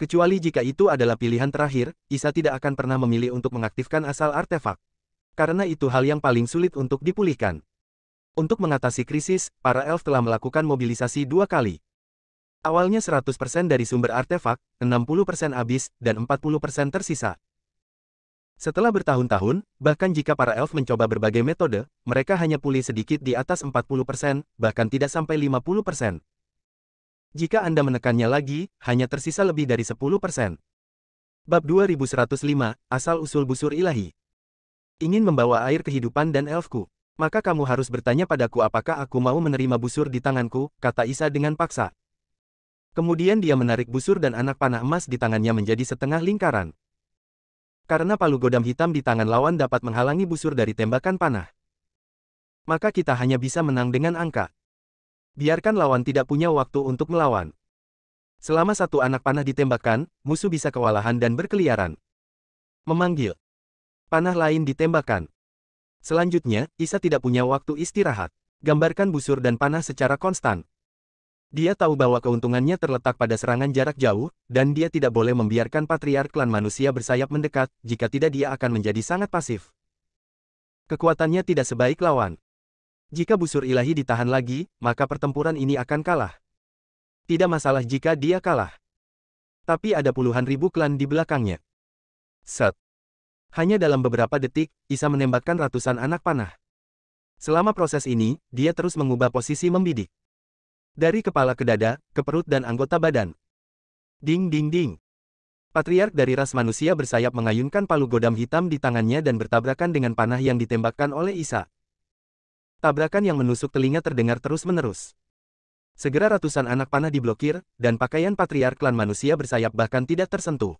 Kecuali jika itu adalah pilihan terakhir, Isa tidak akan pernah memilih untuk mengaktifkan asal artefak. Karena itu hal yang paling sulit untuk dipulihkan. Untuk mengatasi krisis, para elf telah melakukan mobilisasi 2 kali. Awalnya 100% dari sumber artefak, 60% habis, dan 40% tersisa. Setelah bertahun-tahun, bahkan jika para elf mencoba berbagai metode, mereka hanya pulih sedikit di atas 40%, bahkan tidak sampai 50%. Jika Anda menekannya lagi, hanya tersisa lebih dari 10%. Bab 2105, Asal-usul busur ilahi. Ingin membawa air kehidupan dan elfku. Maka kamu harus bertanya padaku apakah aku mau menerima busur di tanganku, kata Isa dengan paksa. Kemudian dia menarik busur dan anak panah emas di tangannya menjadi setengah lingkaran. Karena palu godam hitam di tangan lawan dapat menghalangi busur dari tembakan panah, maka kita hanya bisa menang dengan angka. Biarkan lawan tidak punya waktu untuk melawan. Selama satu anak panah ditembakkan, musuh bisa kewalahan dan berkeliaran. Memanggil. Panah lain ditembakkan. Selanjutnya, Isa tidak punya waktu istirahat. Gambarkan busur dan panah secara konstan. Dia tahu bahwa keuntungannya terletak pada serangan jarak jauh, dan dia tidak boleh membiarkan patriark klan manusia bersayap mendekat, jika tidak dia akan menjadi sangat pasif. Kekuatannya tidak sebaik lawan. Jika busur ilahi ditahan lagi, maka pertempuran ini akan kalah. Tidak masalah jika dia kalah. Tapi ada puluhan ribu klan di belakangnya. Set. Hanya dalam beberapa detik, Isa menembakkan ratusan anak panah. Selama proses ini, dia terus mengubah posisi membidik. Dari kepala ke dada, ke perut dan anggota badan. Ding ding ding. Patriark dari ras manusia bersayap mengayunkan palu godam hitam di tangannya dan bertabrakan dengan panah yang ditembakkan oleh Isa. Tabrakan yang menusuk telinga terdengar terus-menerus. Segera ratusan anak panah diblokir, dan pakaian patriark klan manusia bersayap bahkan tidak tersentuh.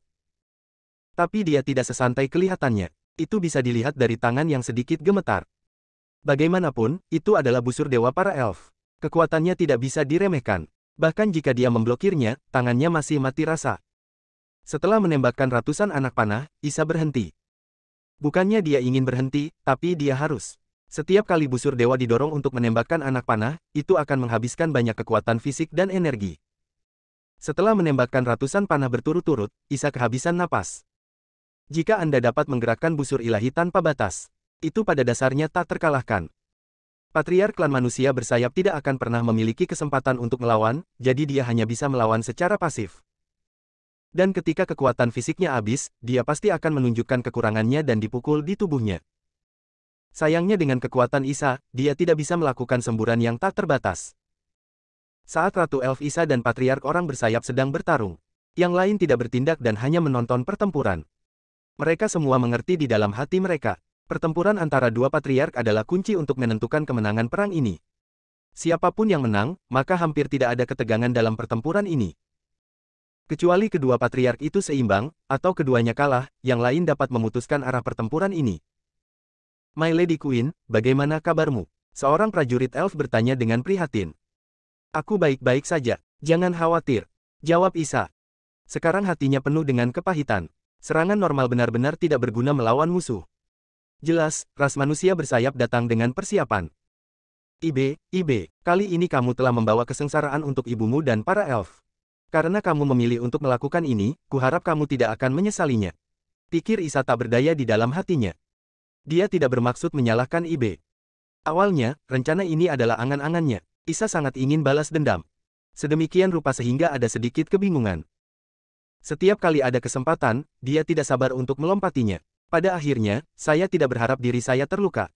Tapi dia tidak sesantai kelihatannya. Itu bisa dilihat dari tangan yang sedikit gemetar. Bagaimanapun, itu adalah busur dewa para elf. Kekuatannya tidak bisa diremehkan. Bahkan jika dia memblokirnya, tangannya masih mati rasa. Setelah menembakkan ratusan anak panah, Isa berhenti. Bukannya dia ingin berhenti, tapi dia harus. Setiap kali busur dewa didorong untuk menembakkan anak panah, itu akan menghabiskan banyak kekuatan fisik dan energi. Setelah menembakkan ratusan panah berturut-turut, Isa kehabisan napas. Jika Anda dapat menggerakkan busur ilahi tanpa batas, itu pada dasarnya tak terkalahkan. Patriark klan manusia bersayap tidak akan pernah memiliki kesempatan untuk melawan, jadi dia hanya bisa melawan secara pasif. Dan ketika kekuatan fisiknya habis, dia pasti akan menunjukkan kekurangannya dan dipukul di tubuhnya. Sayangnya dengan kekuatan Isa, dia tidak bisa melakukan semburan yang tak terbatas. Saat Ratu Elf Isa dan Patriark orang bersayap sedang bertarung, yang lain tidak bertindak dan hanya menonton pertempuran. Mereka semua mengerti di dalam hati mereka. Pertempuran antara dua patriark adalah kunci untuk menentukan kemenangan perang ini. Siapapun yang menang, maka hampir tidak ada ketegangan dalam pertempuran ini. Kecuali kedua patriark itu seimbang, atau keduanya kalah, yang lain dapat memutuskan arah pertempuran ini. My Lady Queen, bagaimana kabarmu? Seorang prajurit elf bertanya dengan prihatin. Aku baik-baik saja, jangan khawatir, jawab Isa. Sekarang hatinya penuh dengan kepahitan. Serangan normal benar-benar tidak berguna melawan musuh. Jelas, ras manusia bersayap datang dengan persiapan. Ibe, kali ini kamu telah membawa kesengsaraan untuk ibumu dan para elf. Karena kamu memilih untuk melakukan ini, kuharap kamu tidak akan menyesalinya. Pikir Isa tak berdaya di dalam hatinya. Dia tidak bermaksud menyalahkan Ibe. Awalnya, rencana ini adalah angan-angannya. Isa sangat ingin balas dendam. Sedemikian rupa sehingga ada sedikit kebingungan. Setiap kali ada kesempatan, dia tidak sabar untuk melompatinya. Pada akhirnya, saya tidak berharap diri saya terluka.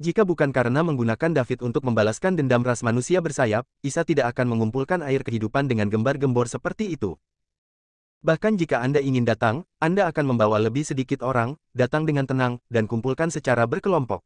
Jika bukan karena menggunakan David untuk membalaskan dendam ras manusia bersayap, Isa tidak akan mengumpulkan air kehidupan dengan gembar-gembor seperti itu. Bahkan jika Anda ingin datang, Anda akan membawa lebih sedikit orang, datang dengan tenang, dan kumpulkan secara berkelompok.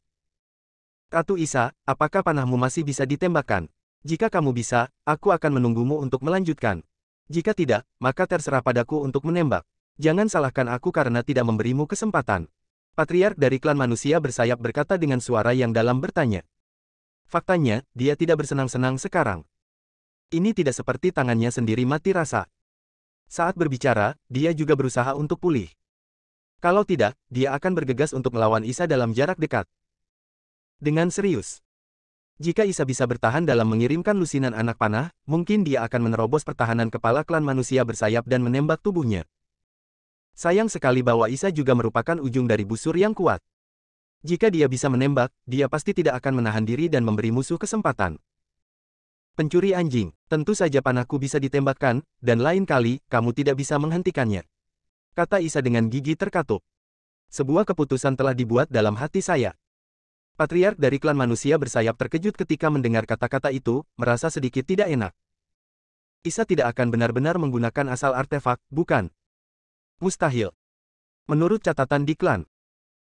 Ratu Isa, apakah panahmu masih bisa ditembakkan? Jika kamu bisa, aku akan menunggumu untuk melanjutkan. Jika tidak, maka terserah padaku untuk menembak. Jangan salahkan aku karena tidak memberimu kesempatan. Patriark dari klan manusia bersayap berkata dengan suara yang dalam bertanya. Faktanya, dia tidak bersenang-senang sekarang. Ini tidak seperti tangannya sendiri mati rasa. Saat berbicara, dia juga berusaha untuk pulih. Kalau tidak, dia akan bergegas untuk melawan Isa dalam jarak dekat. Dengan serius. Jika Isa bisa bertahan dalam mengirimkan lusinan anak panah, mungkin dia akan menerobos pertahanan kepala klan manusia bersayap dan menembak tubuhnya. Sayang sekali bahwa Isa juga merupakan ujung dari busur yang kuat. Jika dia bisa menembak, dia pasti tidak akan menahan diri dan memberi musuh kesempatan. Pencuri anjing, tentu saja panahku bisa ditembakkan, dan lain kali, kamu tidak bisa menghentikannya. Kata Isa dengan gigi terkatup. Sebuah keputusan telah dibuat dalam hati saya. Patriark dari klan manusia bersayap terkejut ketika mendengar kata-kata itu, merasa sedikit tidak enak. Isa tidak akan benar-benar menggunakan asal artefak, bukan? Mustahil. Menurut catatan di klan.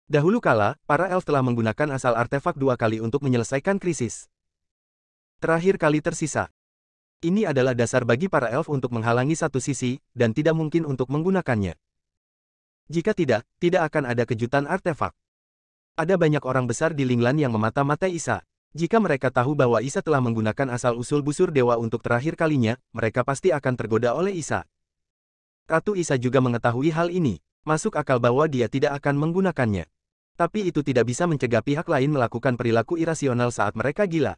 Dahulu kala, para elf telah menggunakan asal artefak 2 kali untuk menyelesaikan krisis. Terakhir kali tersisa. Ini adalah dasar bagi para elf untuk menghalangi satu sisi, dan tidak mungkin untuk menggunakannya. Jika tidak, tidak akan ada kejutan artefak. Ada banyak orang besar di Linglan yang memata-matai Isa. Jika mereka tahu bahwa Isa telah menggunakan asal-usul busur dewa untuk terakhir kalinya, mereka pasti akan tergoda oleh Isa. Ratu Isa juga mengetahui hal ini. Masuk akal bahwa dia tidak akan menggunakannya. Tapi itu tidak bisa mencegah pihak lain melakukan perilaku irasional saat mereka gila.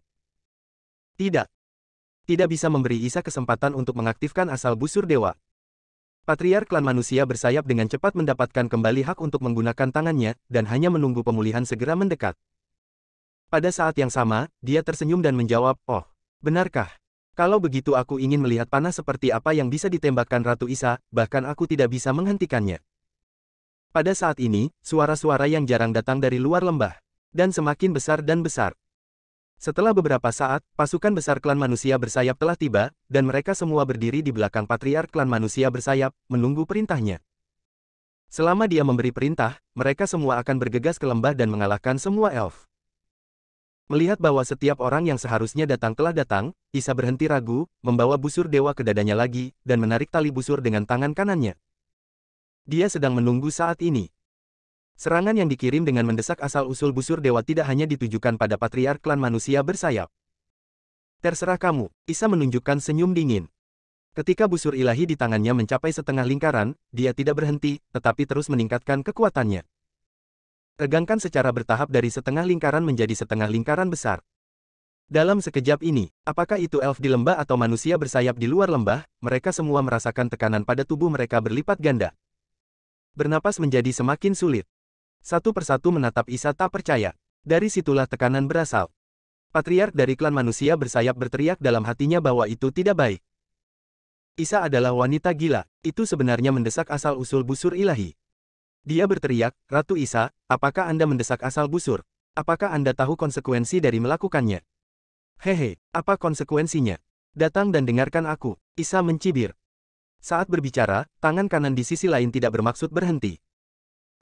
Tidak. Tidak bisa memberi Isa kesempatan untuk mengaktifkan asal busur dewa. Patriark klan manusia bersayap dengan cepat mendapatkan kembali hak untuk menggunakan tangannya, dan hanya menunggu pemulihan segera mendekat. Pada saat yang sama, dia tersenyum dan menjawab, "Oh, benarkah? Kalau begitu aku ingin melihat panah seperti apa yang bisa ditembakkan Ratu Isa, bahkan aku tidak bisa menghentikannya." Pada saat ini, suara-suara yang jarang datang dari luar lembah, dan semakin besar dan besar. Setelah beberapa saat, pasukan besar klan manusia bersayap telah tiba, dan mereka semua berdiri di belakang patriark klan manusia bersayap, menunggu perintahnya. Selama dia memberi perintah, mereka semua akan bergegas ke lembah dan mengalahkan semua elf. Melihat bahwa setiap orang yang seharusnya datang telah datang, Isa berhenti ragu, membawa busur dewa ke dadanya lagi, dan menarik tali busur dengan tangan kanannya. Dia sedang menunggu saat ini. Serangan yang dikirim dengan mendesak asal-usul busur dewa tidak hanya ditujukan pada patriark klan manusia bersayap. Terserah kamu, Isa menunjukkan senyum dingin. Ketika busur ilahi di tangannya mencapai setengah lingkaran, dia tidak berhenti, tetapi terus meningkatkan kekuatannya. Regangkan secara bertahap dari setengah lingkaran menjadi setengah lingkaran besar. Dalam sekejap ini, apakah itu elf di lembah atau manusia bersayap di luar lembah, mereka semua merasakan tekanan pada tubuh mereka berlipat ganda. Bernapas menjadi semakin sulit. Satu persatu menatap Isa tak percaya. Dari situlah tekanan berasal. Patriark dari klan manusia bersayap berteriak dalam hatinya bahwa itu tidak baik. Isa adalah wanita gila, itu sebenarnya mendesak asal-usul busur ilahi. Dia berteriak, "Ratu Isa, apakah Anda mendesak asal busur? Apakah Anda tahu konsekuensi dari melakukannya?" "Hehe, apa konsekuensinya? Datang dan dengarkan aku," Isa mencibir. Saat berbicara, tangan kanan di sisi lain tidak bermaksud berhenti.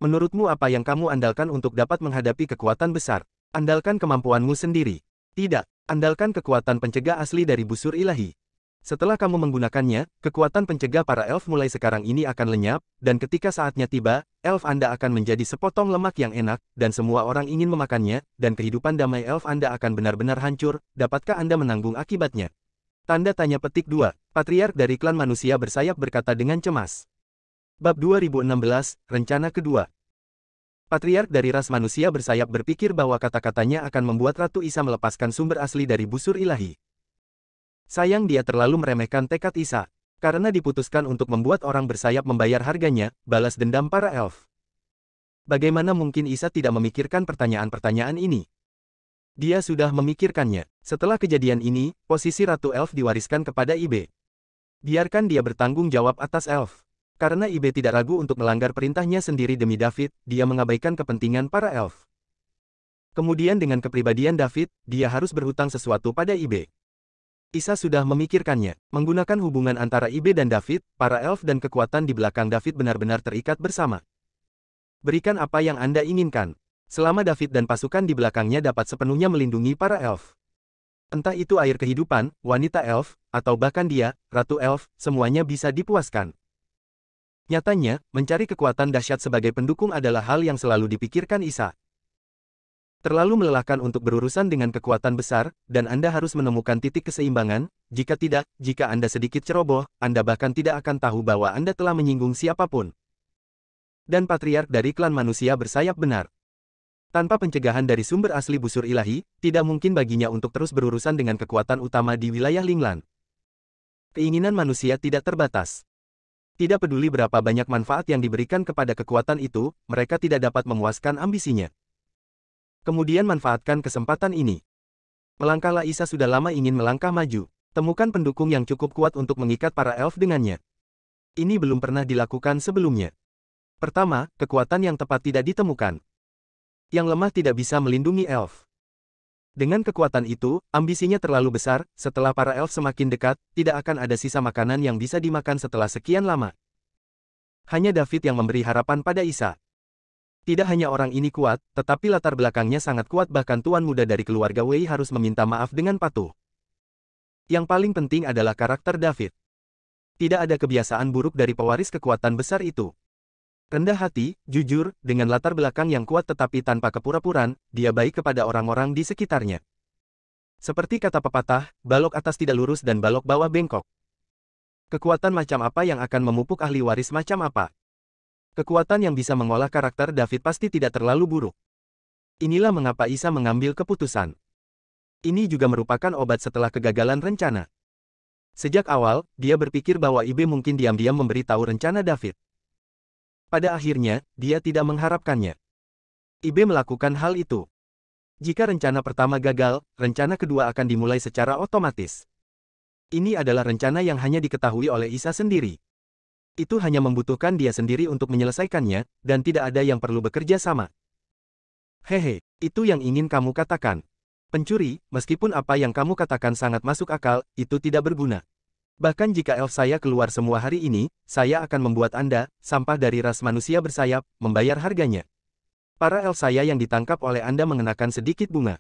"Menurutmu apa yang kamu andalkan untuk dapat menghadapi kekuatan besar? Andalkan kemampuanmu sendiri. Tidak, andalkan kekuatan pencegah asli dari busur ilahi. Setelah kamu menggunakannya, kekuatan pencegah para elf mulai sekarang ini akan lenyap, dan ketika saatnya tiba, elf Anda akan menjadi sepotong lemak yang enak, dan semua orang ingin memakannya, dan kehidupan damai elf Anda akan benar-benar hancur. Dapatkah Anda menanggung akibatnya?" Tanda tanya petik 2. Patriark dari klan manusia bersayap berkata dengan cemas. Bab 2016, Rencana Kedua. Patriark dari ras manusia bersayap berpikir bahwa kata-katanya akan membuat Ratu Isa melepaskan sumber asli dari busur ilahi. Sayang dia terlalu meremehkan tekad Isa. Karena diputuskan untuk membuat orang bersayap membayar harganya, balas dendam para elf. Bagaimana mungkin Isa tidak memikirkan pertanyaan-pertanyaan ini? Dia sudah memikirkannya. Setelah kejadian ini, posisi Ratu Elf diwariskan kepada Ibe. Biarkan dia bertanggung jawab atas elf. Karena Ibe tidak ragu untuk melanggar perintahnya sendiri demi David, dia mengabaikan kepentingan para elf. Kemudian dengan kepribadian David, dia harus berhutang sesuatu pada Ibe. Isa sudah memikirkannya. Menggunakan hubungan antara Ibe dan David, para elf dan kekuatan di belakang David benar-benar terikat bersama. Berikan apa yang Anda inginkan. Selama David dan pasukan di belakangnya dapat sepenuhnya melindungi para elf. Entah itu air kehidupan, wanita elf, atau bahkan dia, Ratu Elf, semuanya bisa dipuaskan. Nyatanya, mencari kekuatan dahsyat sebagai pendukung adalah hal yang selalu dipikirkan Isa. Terlalu melelahkan untuk berurusan dengan kekuatan besar, dan Anda harus menemukan titik keseimbangan. Jika tidak, jika Anda sedikit ceroboh, Anda bahkan tidak akan tahu bahwa Anda telah menyinggung siapapun. Dan patriark dari klan manusia bersayap benar. Tanpa pencegahan dari sumber asli busur ilahi, tidak mungkin baginya untuk terus berurusan dengan kekuatan utama di wilayah Linglan. Keinginan manusia tidak terbatas. Tidak peduli berapa banyak manfaat yang diberikan kepada kekuatan itu, mereka tidak dapat memuaskan ambisinya. Kemudian manfaatkan kesempatan ini. Melangkahlah. Isa sudah lama ingin melangkah maju. Temukan pendukung yang cukup kuat untuk mengikat para elf dengannya. Ini belum pernah dilakukan sebelumnya. Pertama, kekuatan yang tepat tidak ditemukan. Yang lemah tidak bisa melindungi elf. Dengan kekuatan itu, ambisinya terlalu besar. Setelah para elf semakin dekat, tidak akan ada sisa makanan yang bisa dimakan setelah sekian lama. Hanya David yang memberi harapan pada Isa. Tidak hanya orang ini kuat, tetapi latar belakangnya sangat kuat. Bahkan tuan muda dari keluarga Wei harus meminta maaf dengan patuh. Yang paling penting adalah karakter David. Tidak ada kebiasaan buruk dari pewaris kekuatan besar itu. Rendah hati, jujur, dengan latar belakang yang kuat tetapi tanpa kepura-puraan, dia baik kepada orang-orang di sekitarnya. Seperti kata pepatah, balok atas tidak lurus dan balok bawah bengkok. Kekuatan macam apa yang akan memupuk ahli waris macam apa? Kekuatan yang bisa mengolah karakter David pasti tidak terlalu buruk. Inilah mengapa Isa mengambil keputusan. Ini juga merupakan obat setelah kegagalan rencana. Sejak awal, dia berpikir bahwa Ibe mungkin diam-diam memberitahu rencana David. Pada akhirnya, dia tidak mengharapkannya. Ibe melakukan hal itu. Jika rencana pertama gagal, rencana kedua akan dimulai secara otomatis. Ini adalah rencana yang hanya diketahui oleh Isa sendiri. Itu hanya membutuhkan dia sendiri untuk menyelesaikannya, dan tidak ada yang perlu bekerja sama. Hehe, itu yang ingin kamu katakan. Pencuri, meskipun apa yang kamu katakan sangat masuk akal, itu tidak berguna. Bahkan jika elf saya keluar semua hari ini, saya akan membuat Anda, sampah dari ras manusia bersayap, membayar harganya. Para elf saya yang ditangkap oleh Anda mengenakan sedikit bunga.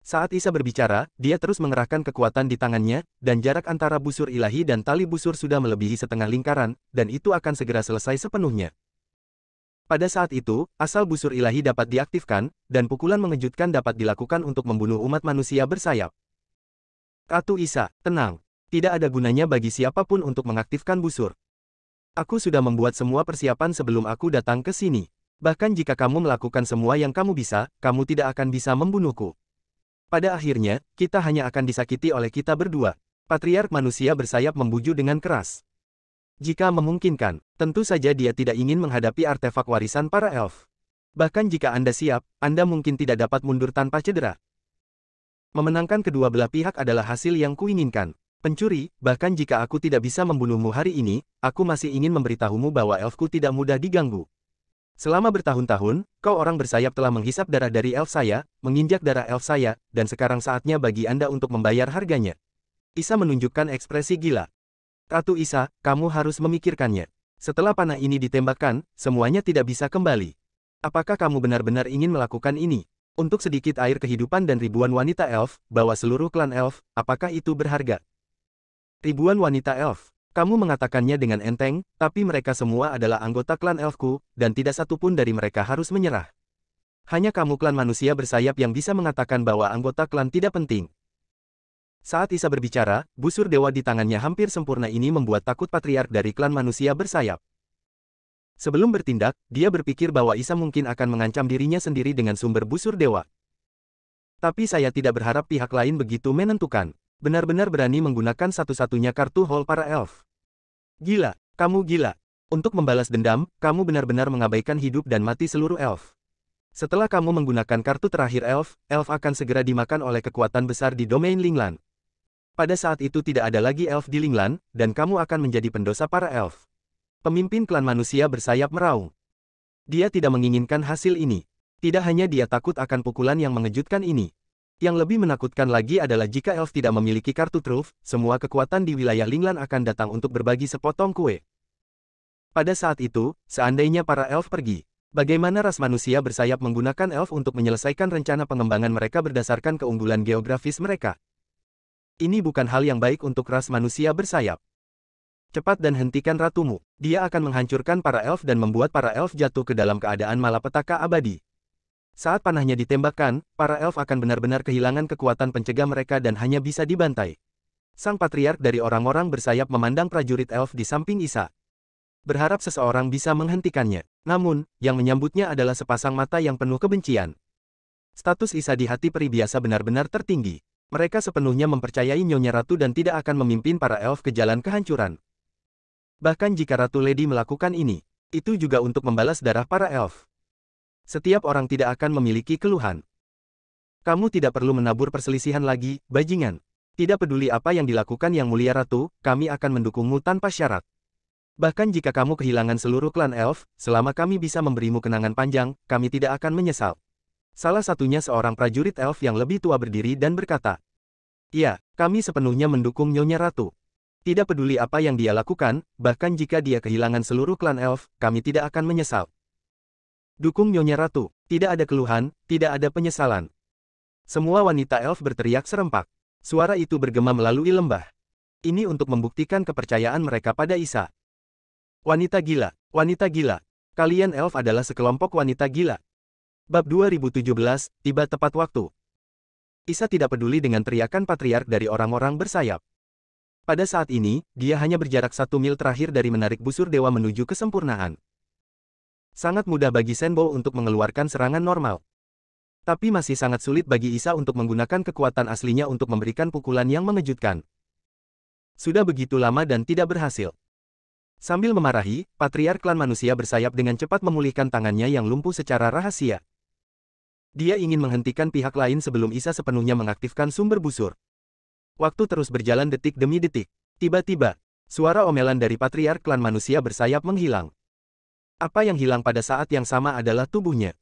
Saat Isa berbicara, dia terus mengerahkan kekuatan di tangannya, dan jarak antara busur ilahi dan tali busur sudah melebihi setengah lingkaran, dan itu akan segera selesai sepenuhnya. Pada saat itu, asal busur ilahi dapat diaktifkan, dan pukulan mengejutkan dapat dilakukan untuk membunuh umat manusia bersayap. Ratu Isa, tenang. Tidak ada gunanya bagi siapapun untuk mengaktifkan busur. Aku sudah membuat semua persiapan sebelum aku datang ke sini. Bahkan jika kamu melakukan semua yang kamu bisa, kamu tidak akan bisa membunuhku. Pada akhirnya, kita hanya akan disakiti oleh kita berdua. Patriark manusia bersayap membuju dengan keras. Jika memungkinkan, tentu saja dia tidak ingin menghadapi artefak warisan para elf. Bahkan jika Anda siap, Anda mungkin tidak dapat mundur tanpa cedera. Memenangkan kedua belah pihak adalah hasil yang kuinginkan. Pencuri, bahkan jika aku tidak bisa membunuhmu hari ini, aku masih ingin memberitahumu bahwa elfku tidak mudah diganggu. Selama bertahun-tahun, kau orang bersayap telah menghisap darah dari elf saya, menginjak darah elf saya, dan sekarang saatnya bagi Anda untuk membayar harganya. Isa menunjukkan ekspresi gila. Ratu Isa, kamu harus memikirkannya. Setelah panah ini ditembakkan, semuanya tidak bisa kembali. Apakah kamu benar-benar ingin melakukan ini? Untuk sedikit air kehidupan dan ribuan wanita elf, bawa seluruh klan elf, apakah itu berharga? Ribuan wanita elf. Kamu mengatakannya dengan enteng, tapi mereka semua adalah anggota klan elfku, dan tidak satupun dari mereka harus menyerah. Hanya kamu klan manusia bersayap yang bisa mengatakan bahwa anggota klan tidak penting. Saat Isa berbicara, busur dewa di tangannya hampir sempurna ini membuat takut patriark dari klan manusia bersayap. Sebelum bertindak, dia berpikir bahwa Isa mungkin akan mengancam dirinya sendiri dengan sumber busur dewa. Tapi saya tidak berharap pihak lain begitu menentukan. Benar-benar berani menggunakan satu-satunya kartu haul para elf. Gila, kamu gila. Untuk membalas dendam, kamu benar-benar mengabaikan hidup dan mati seluruh elf. Setelah kamu menggunakan kartu terakhir elf, elf akan segera dimakan oleh kekuatan besar di domain Linglan. Pada saat itu tidak ada lagi elf di Linglan, dan kamu akan menjadi pendosa para elf. Pemimpin klan manusia bersayap meraung. Dia tidak menginginkan hasil ini. Tidak hanya dia takut akan pukulan yang mengejutkan ini. Yang lebih menakutkan lagi adalah jika elf tidak memiliki kartu truf, semua kekuatan di wilayah Linglan akan datang untuk berbagi sepotong kue. Pada saat itu, seandainya para elf pergi, bagaimana ras manusia bersayap menggunakan elf untuk menyelesaikan rencana pengembangan mereka berdasarkan keunggulan geografis mereka? Ini bukan hal yang baik untuk ras manusia bersayap. Cepat dan hentikan ratumu. Dia akan menghancurkan para elf dan membuat para elf jatuh ke dalam keadaan malapetaka abadi. Saat panahnya ditembakkan, para elf akan benar-benar kehilangan kekuatan pencegah mereka dan hanya bisa dibantai. Sang patriark dari orang-orang bersayap memandang prajurit elf di samping Isa, berharap seseorang bisa menghentikannya. Namun, yang menyambutnya adalah sepasang mata yang penuh kebencian. Status Isa di hati peri biasa benar-benar tertinggi. Mereka sepenuhnya mempercayai Nyonya Ratu dan tidak akan memimpin para elf ke jalan kehancuran. Bahkan jika Ratu Lady melakukan ini, itu juga untuk membalas darah para elf. Setiap orang tidak akan memiliki keluhan. Kamu tidak perlu menabur perselisihan lagi, bajingan. Tidak peduli apa yang dilakukan Yang Mulia Ratu, kami akan mendukungmu tanpa syarat. Bahkan jika kamu kehilangan seluruh klan elf, selama kami bisa memberimu kenangan panjang, kami tidak akan menyesal. Salah satunya seorang prajurit elf yang lebih tua berdiri dan berkata, "Ya, kami sepenuhnya mendukung Nyonya Ratu. Tidak peduli apa yang dia lakukan, bahkan jika dia kehilangan seluruh klan elf, kami tidak akan menyesal." Dukung Nyonya Ratu, tidak ada keluhan, tidak ada penyesalan. Semua wanita elf berteriak serempak. Suara itu bergema melalui lembah. Ini untuk membuktikan kepercayaan mereka pada Isa. Wanita gila, kalian elf adalah sekelompok wanita gila. Bab 2017, tiba tepat waktu. Isa tidak peduli dengan teriakan patriark dari orang-orang bersayap. Pada saat ini, dia hanya berjarak 1 mil terakhir dari menarik busur dewa menuju kesempurnaan. Sangat mudah bagi Shenbo untuk mengeluarkan serangan normal. Tapi masih sangat sulit bagi Isa untuk menggunakan kekuatan aslinya untuk memberikan pukulan yang mengejutkan. Sudah begitu lama dan tidak berhasil. Sambil memarahi, patriark klan manusia bersayap dengan cepat memulihkan tangannya yang lumpuh secara rahasia. Dia ingin menghentikan pihak lain sebelum Isa sepenuhnya mengaktifkan sumber busur. Waktu terus berjalan detik demi detik. Tiba-tiba, suara omelan dari patriark klan manusia bersayap menghilang. Apa yang hilang pada saat yang sama adalah tubuhnya.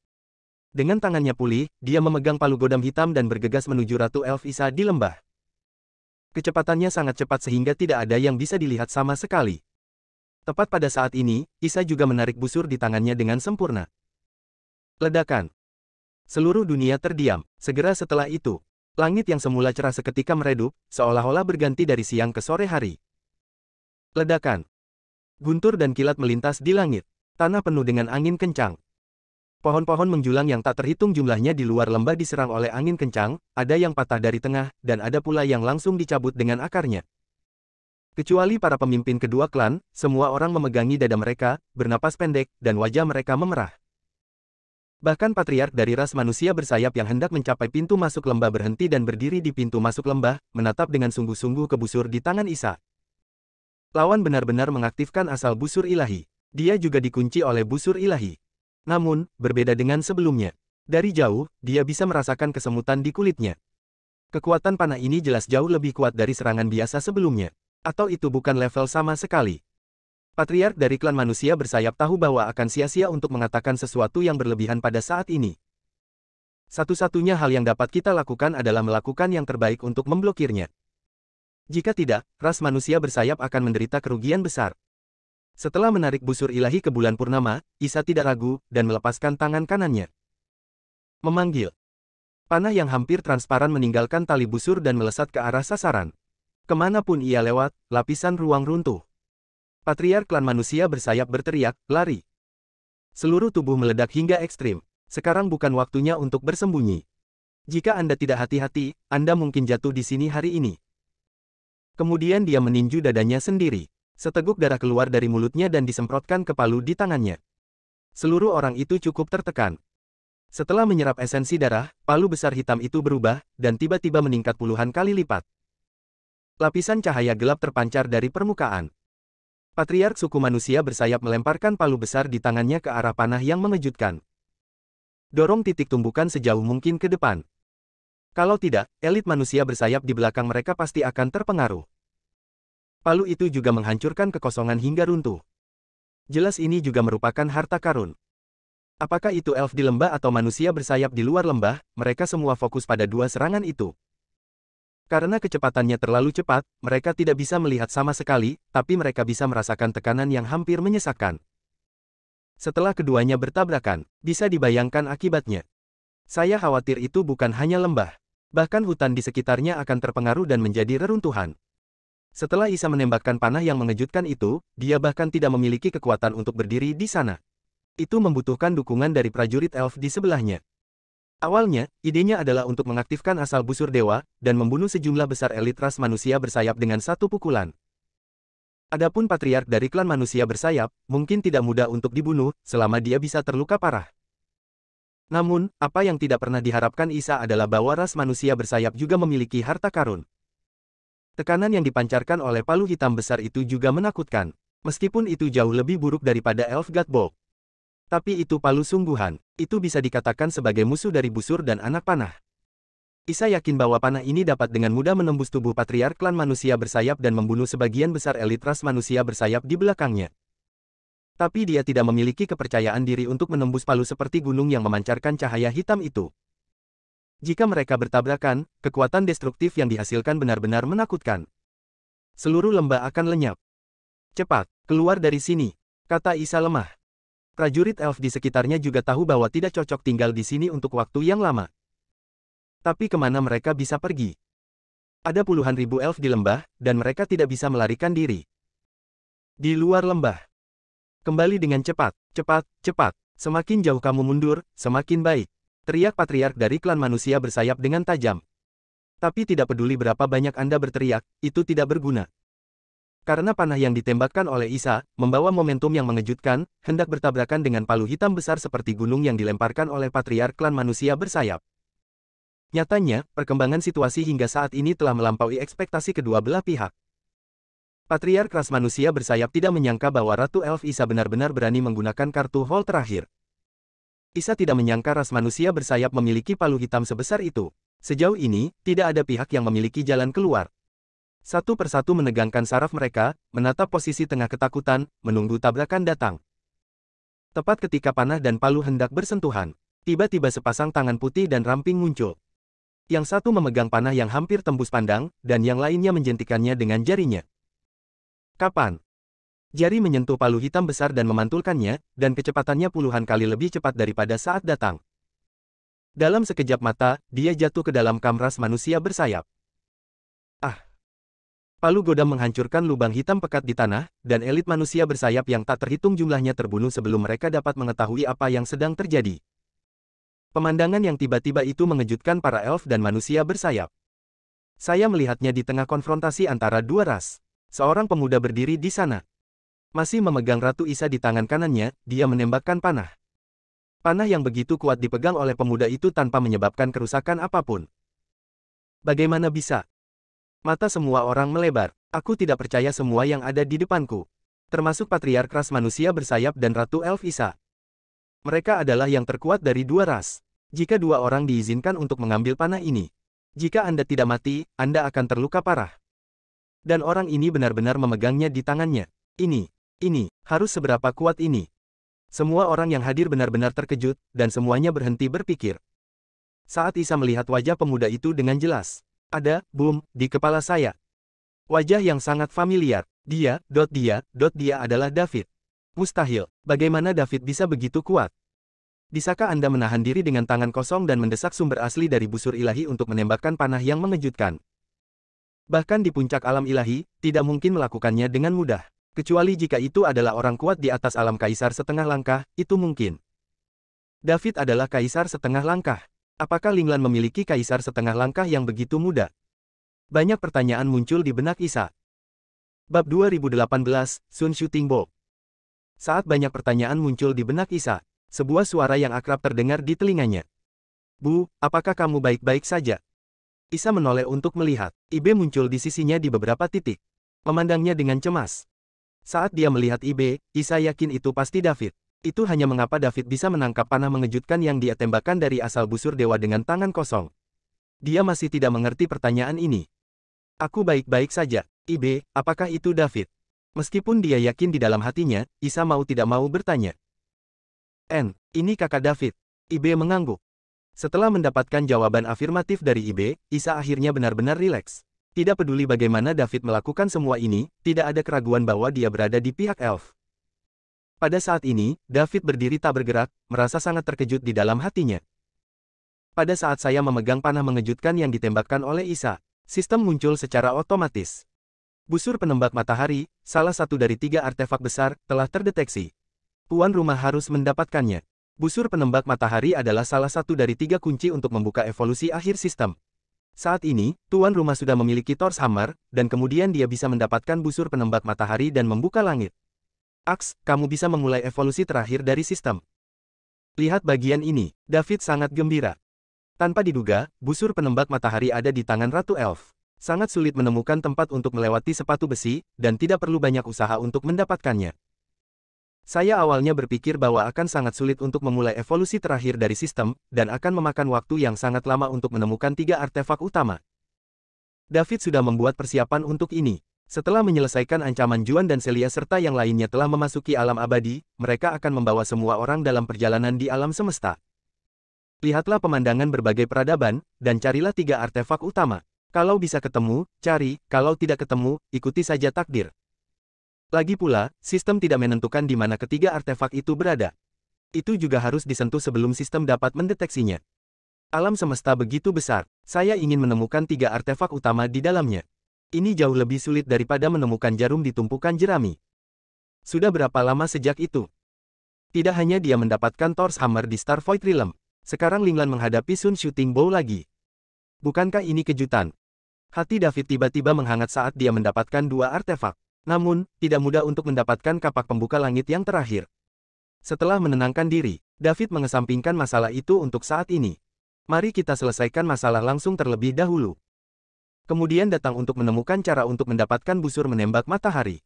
Dengan tangannya pulih, dia memegang palu godam hitam dan bergegas menuju Ratu Elf Isa di lembah. Kecepatannya sangat cepat sehingga tidak ada yang bisa dilihat sama sekali. Tepat pada saat ini, Isa juga menarik busur di tangannya dengan sempurna. Ledakan. Seluruh dunia terdiam. Segera setelah itu, langit yang semula cerah seketika meredup, seolah-olah berganti dari siang ke sore hari. Ledakan. Guntur dan kilat melintas di langit. Tanah penuh dengan angin kencang. Pohon-pohon menjulang yang tak terhitung jumlahnya di luar lembah diserang oleh angin kencang, ada yang patah dari tengah, dan ada pula yang langsung dicabut dengan akarnya. Kecuali para pemimpin kedua klan, semua orang memegangi dada mereka, bernapas pendek, dan wajah mereka memerah. Bahkan patriark dari ras manusia bersayap yang hendak mencapai pintu masuk lembah berhenti dan berdiri di pintu masuk lembah, menatap dengan sungguh-sungguh ke busur di tangan Isa. Lawan benar-benar mengaktifkan asal busur ilahi. Dia juga dikunci oleh busur ilahi. Namun, berbeda dengan sebelumnya. Dari jauh, dia bisa merasakan kesemutan di kulitnya. Kekuatan panah ini jelas jauh lebih kuat dari serangan biasa sebelumnya. Atau itu bukan level sama sekali. Patriark dari klan manusia bersayap tahu bahwa akan sia-sia untuk mengatakan sesuatu yang berlebihan pada saat ini. Satu-satunya hal yang dapat kita lakukan adalah melakukan yang terbaik untuk memblokirnya. Jika tidak, ras manusia bersayap akan menderita kerugian besar. Setelah menarik busur ilahi ke bulan purnama, Isa tidak ragu, dan melepaskan tangan kanannya. Memanggil. Panah yang hampir transparan meninggalkan tali busur dan melesat ke arah sasaran. Kemanapun ia lewat, lapisan ruang runtuh. Patriark klan manusia bersayap berteriak, lari. Seluruh tubuh meledak hingga ekstrim. Sekarang bukan waktunya untuk bersembunyi. Jika Anda tidak hati-hati, Anda mungkin jatuh di sini hari ini. Kemudian dia meninju dadanya sendiri. Seteguk darah keluar dari mulutnya dan disemprotkan ke palu di tangannya. Seluruh orang itu cukup tertekan. Setelah menyerap esensi darah, palu besar hitam itu berubah, dan tiba-tiba meningkat puluhan kali lipat. Lapisan cahaya gelap terpancar dari permukaan. Patriark suku manusia bersayap melemparkan palu besar di tangannya ke arah panah yang mengejutkan. Dorong titik tumbukan sejauh mungkin ke depan. Kalau tidak, elit manusia bersayap di belakang mereka pasti akan terpengaruh. Palu itu juga menghancurkan kekosongan hingga runtuh. Jelas ini juga merupakan harta karun. Apakah itu elf di lembah atau manusia bersayap di luar lembah, mereka semua fokus pada dua serangan itu. Karena kecepatannya terlalu cepat, mereka tidak bisa melihat sama sekali, tapi mereka bisa merasakan tekanan yang hampir menyesakkan. Setelah keduanya bertabrakan, bisa dibayangkan akibatnya. Saya khawatir itu bukan hanya lembah. Bahkan hutan di sekitarnya akan terpengaruh dan menjadi reruntuhan. Setelah Isa menembakkan panah yang mengejutkan itu, dia bahkan tidak memiliki kekuatan untuk berdiri di sana. Itu membutuhkan dukungan dari prajurit elf di sebelahnya. Awalnya, idenya adalah untuk mengaktifkan asal busur dewa, dan membunuh sejumlah besar elit ras manusia bersayap dengan satu pukulan. Adapun patriark dari klan manusia bersayap, mungkin tidak mudah untuk dibunuh, selama dia bisa terluka parah. Namun, apa yang tidak pernah diharapkan Isa adalah bahwa ras manusia bersayap juga memiliki harta karun. Tekanan yang dipancarkan oleh palu hitam besar itu juga menakutkan. Meskipun itu jauh lebih buruk daripada Elf God Bow. Tapi itu palu sungguhan. Itu bisa dikatakan sebagai musuh dari busur dan anak panah. Isa yakin bahwa panah ini dapat dengan mudah menembus tubuh patriark klan manusia bersayap dan membunuh sebagian besar elit ras manusia bersayap di belakangnya. Tapi dia tidak memiliki kepercayaan diri untuk menembus palu seperti gunung yang memancarkan cahaya hitam itu. Jika mereka bertabrakan, kekuatan destruktif yang dihasilkan benar-benar menakutkan. Seluruh lembah akan lenyap. Cepat, keluar dari sini, kata Isa lemah. Prajurit elf di sekitarnya juga tahu bahwa tidak cocok tinggal di sini untuk waktu yang lama. Tapi kemana mereka bisa pergi? Ada puluhan ribu elf di lembah, dan mereka tidak bisa melarikan diri. Di luar lembah. Kembali dengan cepat, cepat, cepat. Semakin jauh kamu mundur, semakin baik. Teriak patriark dari klan manusia bersayap dengan tajam. Tapi tidak peduli berapa banyak Anda berteriak, itu tidak berguna. Karena panah yang ditembakkan oleh Isa, membawa momentum yang mengejutkan, hendak bertabrakan dengan palu hitam besar seperti gunung yang dilemparkan oleh patriark klan manusia bersayap. Nyatanya, perkembangan situasi hingga saat ini telah melampaui ekspektasi kedua belah pihak. Patriark ras manusia bersayap tidak menyangka bahwa Ratu Elf Isa benar-benar berani menggunakan kartu hall terakhir. Isa tidak menyangka ras manusia bersayap memiliki palu hitam sebesar itu. Sejauh ini, tidak ada pihak yang memiliki jalan keluar. Satu persatu menegangkan saraf mereka, menatap posisi tengah ketakutan, menunggu tabrakan datang. Tepat ketika panah dan palu hendak bersentuhan, tiba-tiba sepasang tangan putih dan ramping muncul. Yang satu memegang panah yang hampir tembus pandang, dan yang lainnya menjentikannya dengan jarinya. Kapan? Jari menyentuh palu hitam besar dan memantulkannya, dan kecepatannya puluhan kali lebih cepat daripada saat datang. Dalam sekejap mata, dia jatuh ke dalam kamras manusia bersayap. Ah! Palu godam menghancurkan lubang hitam pekat di tanah, dan elit manusia bersayap yang tak terhitung jumlahnya terbunuh sebelum mereka dapat mengetahui apa yang sedang terjadi. Pemandangan yang tiba-tiba itu mengejutkan para elf dan manusia bersayap. Saya melihatnya di tengah konfrontasi antara dua ras. Seorang pemuda berdiri di sana. Masih memegang Ratu Isa di tangan kanannya, dia menembakkan panah. Panah yang begitu kuat dipegang oleh pemuda itu tanpa menyebabkan kerusakan apapun. Bagaimana bisa? Mata semua orang melebar. Aku tidak percaya semua yang ada di depanku. Termasuk patriark ras manusia bersayap dan Ratu Elf Isa. Mereka adalah yang terkuat dari dua ras. Jika dua orang diizinkan untuk mengambil panah ini. Jika Anda tidak mati, Anda akan terluka parah. Dan orang ini benar-benar memegangnya di tangannya. Ini harus seberapa kuat ini? Semua orang yang hadir benar-benar terkejut, dan semuanya berhenti berpikir. Saat Isa melihat wajah pemuda itu dengan jelas. Ada, boom, di kepala saya. Wajah yang sangat familiar. Dia adalah David. Mustahil, bagaimana David bisa begitu kuat? Bisakah Anda menahan diri dengan tangan kosong dan mendesak sumber asli dari busur ilahi untuk menembakkan panah yang mengejutkan? Bahkan di puncak alam ilahi, tidak mungkin melakukannya dengan mudah. Kecuali jika itu adalah orang kuat di atas alam kaisar setengah langkah, itu mungkin. David adalah kaisar setengah langkah. Apakah Linglan memiliki kaisar setengah langkah yang begitu muda? Banyak pertanyaan muncul di benak Isa. Bab 2018, Sun Shooting Bow. Saat banyak pertanyaan muncul di benak Isa, sebuah suara yang akrab terdengar di telinganya. Bu, apakah kamu baik-baik saja? Isa menoleh untuk melihat. Ibe muncul di sisinya di beberapa titik. Memandangnya dengan cemas. Saat dia melihat Ibe, Isa yakin itu pasti David. Itu hanya mengapa David bisa menangkap panah mengejutkan yang dia tembakkan dari asal busur dewa dengan tangan kosong. Dia masih tidak mengerti pertanyaan ini. Aku baik-baik saja. Ibe, apakah itu David? Meskipun dia yakin di dalam hatinya, Isa mau tidak mau bertanya. Ini kakak David. Ibe mengangguk. Setelah mendapatkan jawaban afirmatif dari Ibe, Isa akhirnya benar-benar rileks. Tidak peduli bagaimana David melakukan semua ini, tidak ada keraguan bahwa dia berada di pihak elf. Pada saat ini, David berdiri tak bergerak, merasa sangat terkejut di dalam hatinya. Pada saat saya memegang panah mengejutkan yang ditembakkan oleh Isa, sistem muncul secara otomatis. Busur penembak matahari, salah satu dari 3 artefak besar, telah terdeteksi. Tuan rumah harus mendapatkannya. Busur penembak matahari adalah salah satu dari 3 kunci untuk membuka evolusi akhir sistem. Saat ini, tuan rumah sudah memiliki Thor's Hammer, dan kemudian dia bisa mendapatkan busur penembak matahari dan membuka langit. Aks, kamu bisa memulai evolusi terakhir dari sistem. Lihat bagian ini, David sangat gembira. Tanpa diduga, busur penembak matahari ada di tangan Ratu Elf. Sangat sulit menemukan tempat untuk melewati sepatu besi, dan tidak perlu banyak usaha untuk mendapatkannya. Saya awalnya berpikir bahwa akan sangat sulit untuk memulai evolusi terakhir dari sistem, dan akan memakan waktu yang sangat lama untuk menemukan 3 artefak utama. David sudah membuat persiapan untuk ini. Setelah menyelesaikan ancaman Juan dan Celia serta yang lainnya telah memasuki alam abadi, mereka akan membawa semua orang dalam perjalanan di alam semesta. Lihatlah pemandangan berbagai peradaban, dan carilah 3 artefak utama. Kalau bisa ketemu, cari, kalau tidak ketemu, ikuti saja takdir. Lagi pula, sistem tidak menentukan di mana ketiga artefak itu berada. Itu juga harus disentuh sebelum sistem dapat mendeteksinya. Alam semesta begitu besar, saya ingin menemukan 3 artefak utama di dalamnya. Ini jauh lebih sulit daripada menemukan jarum di tumpukan jerami. Sudah berapa lama sejak itu? Tidak hanya dia mendapatkan Thor's Hammer di Starvoid Realm, sekarang Linglan menghadapi Sun Shooting Bow lagi. Bukankah ini kejutan? Hati David tiba-tiba menghangat saat dia mendapatkan 2 artefak. Namun, tidak mudah untuk mendapatkan kapak pembuka langit yang terakhir. Setelah menenangkan diri, David mengesampingkan masalah itu untuk saat ini. Mari kita selesaikan masalah langsung terlebih dahulu. Kemudian datang untuk menemukan cara untuk mendapatkan busur menembak matahari.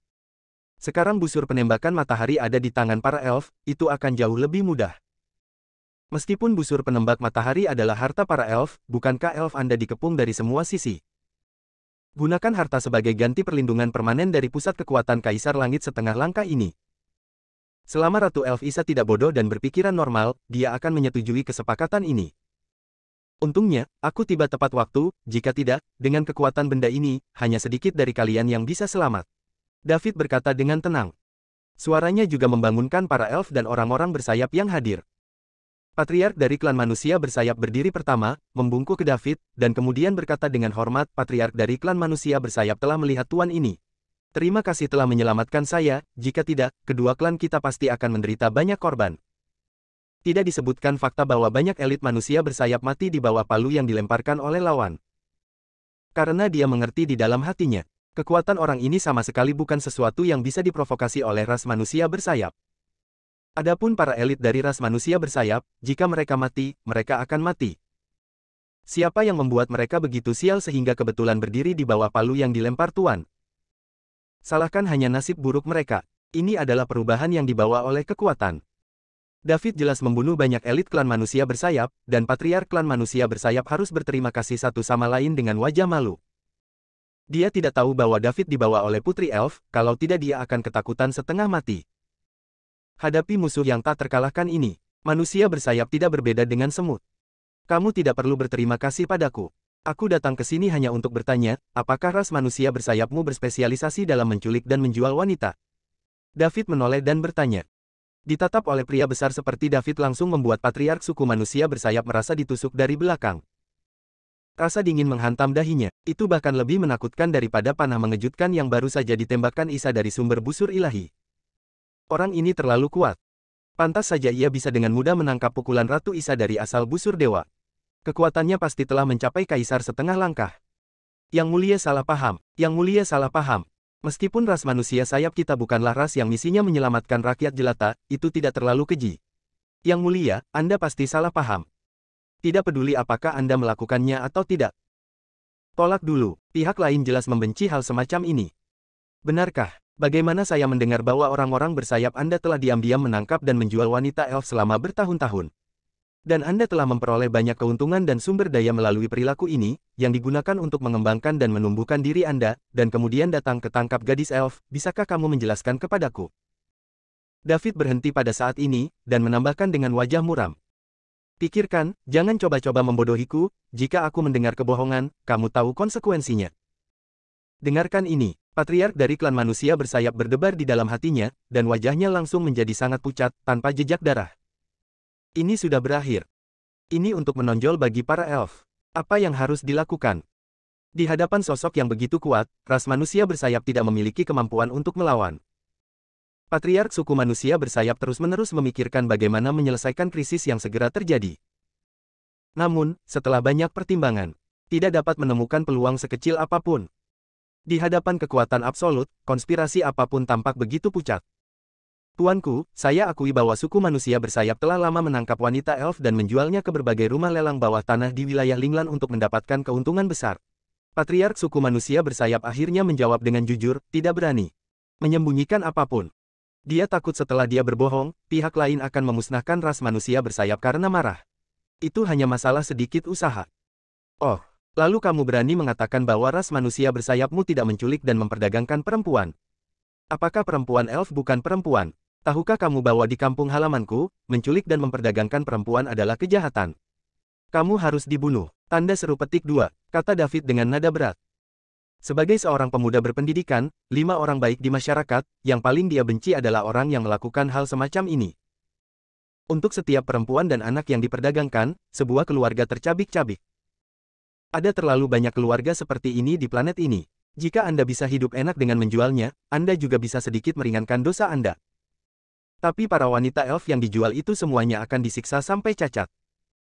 Sekarang busur penembakan matahari ada di tangan para elf, itu akan jauh lebih mudah. Meskipun busur penembak matahari adalah harta para elf, bukankah elf Anda dikepung dari semua sisi? Gunakan harta sebagai ganti perlindungan permanen dari pusat kekuatan Kaisar Langit setengah langkah ini. Selama Ratu Elf Isa tidak bodoh dan berpikiran normal, dia akan menyetujui kesepakatan ini. Untungnya, aku tiba tepat waktu, jika tidak, dengan kekuatan benda ini, hanya sedikit dari kalian yang bisa selamat. David berkata dengan tenang. Suaranya juga membangunkan para elf dan orang-orang bersayap yang hadir. Patriark dari klan manusia bersayap berdiri pertama, membungkuk ke David, dan kemudian berkata dengan hormat, Patriark dari klan manusia bersayap telah melihat tuan ini. Terima kasih telah menyelamatkan saya, jika tidak, kedua klan kita pasti akan menderita banyak korban. Tidak disebutkan fakta bahwa banyak elit manusia bersayap mati di bawah palu yang dilemparkan oleh lawan. Karena dia mengerti di dalam hatinya, kekuatan orang ini sama sekali bukan sesuatu yang bisa diprovokasi oleh ras manusia bersayap. Adapun para elit dari ras manusia bersayap, jika mereka mati, mereka akan mati. Siapa yang membuat mereka begitu sial sehingga kebetulan berdiri di bawah palu yang dilempar tuan? Salahkan hanya nasib buruk mereka. Ini adalah perubahan yang dibawa oleh kekuatan. David jelas membunuh banyak elit klan manusia bersayap, dan patriark klan manusia bersayap harus berterima kasih satu sama lain dengan wajah malu. Dia tidak tahu bahwa David dibawa oleh Putri Elf, kalau tidak dia akan ketakutan setengah mati. Hadapi musuh yang tak terkalahkan ini, manusia bersayap tidak berbeda dengan semut. Kamu tidak perlu berterima kasih padaku. Aku datang ke sini hanya untuk bertanya, apakah ras manusia bersayapmu berspesialisasi dalam menculik dan menjual wanita? David menoleh dan bertanya. Ditatap oleh pria besar seperti David langsung membuat patriark suku manusia bersayap merasa ditusuk dari belakang. Rasa dingin menghantam dahinya, itu bahkan lebih menakutkan daripada panah mengejutkan yang baru saja ditembakkan Isa dari sumber busur ilahi. Orang ini terlalu kuat. Pantas saja ia bisa dengan mudah menangkap pukulan Ratu Isa dari asal busur dewa. Kekuatannya pasti telah mencapai Kaisar setengah langkah. Yang mulia salah paham, yang mulia salah paham. Meskipun ras manusia sayap kita bukanlah ras yang misinya menyelamatkan rakyat jelata, itu tidak terlalu keji. Yang mulia, Anda pasti salah paham. Tidak peduli apakah Anda melakukannya atau tidak. Tolak dulu, pihak lain jelas membenci hal semacam ini. Benarkah? Bagaimana saya mendengar bahwa orang-orang bersayap Anda telah diam-diam menangkap dan menjual wanita elf selama bertahun-tahun. Dan Anda telah memperoleh banyak keuntungan dan sumber daya melalui perilaku ini, yang digunakan untuk mengembangkan dan menumbuhkan diri Anda, dan kemudian datang ke tangkap gadis elf, bisakah kamu menjelaskan kepadaku? David berhenti pada saat ini, dan menambahkan dengan wajah muram. Pikirkan, jangan coba-coba membodohiku, jika aku mendengar kebohongan, kamu tahu konsekuensinya. Dengarkan ini, patriark dari klan manusia bersayap berdebar di dalam hatinya, dan wajahnya langsung menjadi sangat pucat, tanpa jejak darah. Ini sudah berakhir. Ini untuk menonjol bagi para elf. Apa yang harus dilakukan? Di hadapan sosok yang begitu kuat, ras manusia bersayap tidak memiliki kemampuan untuk melawan. Patriark suku manusia bersayap terus-menerus memikirkan bagaimana menyelesaikan krisis yang segera terjadi. Namun, setelah banyak pertimbangan, tidak dapat menemukan peluang sekecil apapun. Di hadapan kekuatan absolut, konspirasi apapun tampak begitu pucat. Tuanku, saya akui bahwa suku manusia bersayap telah lama menangkap wanita elf dan menjualnya ke berbagai rumah lelang bawah tanah di wilayah Linglan untuk mendapatkan keuntungan besar. Patriark suku manusia bersayap akhirnya menjawab dengan jujur, tidak berani menyembunyikan apapun. Dia takut setelah dia berbohong, pihak lain akan memusnahkan ras manusia bersayap karena marah. Itu hanya masalah sedikit usaha. Oh, lalu kamu berani mengatakan bahwa ras manusia bersayapmu tidak menculik dan memperdagangkan perempuan? Apakah perempuan elf bukan perempuan? Tahukah kamu bahwa di kampung halamanku, menculik dan memperdagangkan perempuan adalah kejahatan? Kamu harus dibunuh. Tanda seru petik 2, kata David dengan nada berat. Sebagai seorang pemuda berpendidikan, 5 orang baik di masyarakat, yang paling dia benci adalah orang yang melakukan hal semacam ini. Untuk setiap perempuan dan anak yang diperdagangkan, sebuah keluarga tercabik-cabik. Ada terlalu banyak keluarga seperti ini di planet ini. Jika Anda bisa hidup enak dengan menjualnya, Anda juga bisa sedikit meringankan dosa Anda. Tapi para wanita elf yang dijual itu semuanya akan disiksa sampai cacat.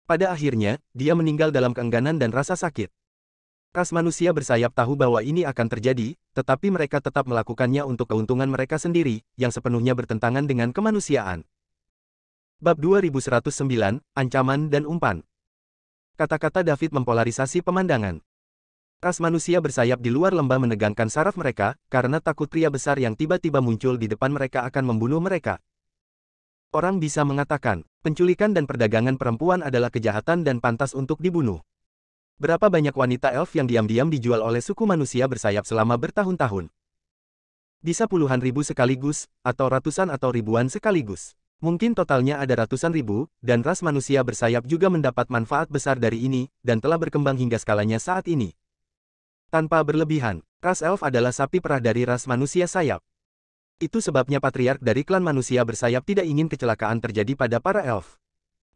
Pada akhirnya, dia meninggal dalam keengganan dan rasa sakit. Ras manusia bersayap tahu bahwa ini akan terjadi, tetapi mereka tetap melakukannya untuk keuntungan mereka sendiri, yang sepenuhnya bertentangan dengan kemanusiaan. Bab 2109, Ancaman dan Umpan. Kata-kata David mempolarisasi pemandangan. Ras manusia bersayap di luar lembah menegangkan saraf mereka, karena takut pria besar yang tiba-tiba muncul di depan mereka akan membunuh mereka. Orang bisa mengatakan, penculikan dan perdagangan perempuan adalah kejahatan dan pantas untuk dibunuh. Berapa banyak wanita elf yang diam-diam dijual oleh suku manusia bersayap selama bertahun-tahun? Bisa puluhan ribu sekaligus, atau ratusan atau ribuan sekaligus. Mungkin totalnya ada ratusan ribu, dan ras manusia bersayap juga mendapat manfaat besar dari ini, dan telah berkembang hingga skalanya saat ini. Tanpa berlebihan, ras elf adalah sapi perah dari ras manusia sayap. Itu sebabnya patriark dari klan manusia bersayap tidak ingin kecelakaan terjadi pada para elf.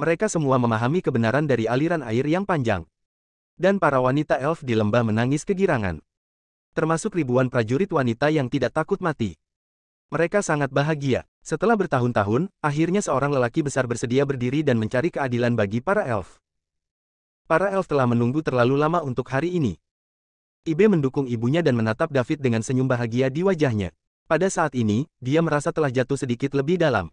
Mereka semua memahami kebenaran dari aliran air yang panjang. Dan para wanita elf di lembah menangis kegirangan. Termasuk ribuan prajurit wanita yang tidak takut mati. Mereka sangat bahagia. Setelah bertahun-tahun, akhirnya seorang lelaki besar bersedia berdiri dan mencari keadilan bagi para elf. Para elf telah menunggu terlalu lama untuk hari ini. Ibe mendukung ibunya dan menatap David dengan senyum bahagia di wajahnya. Pada saat ini, dia merasa telah jatuh sedikit lebih dalam.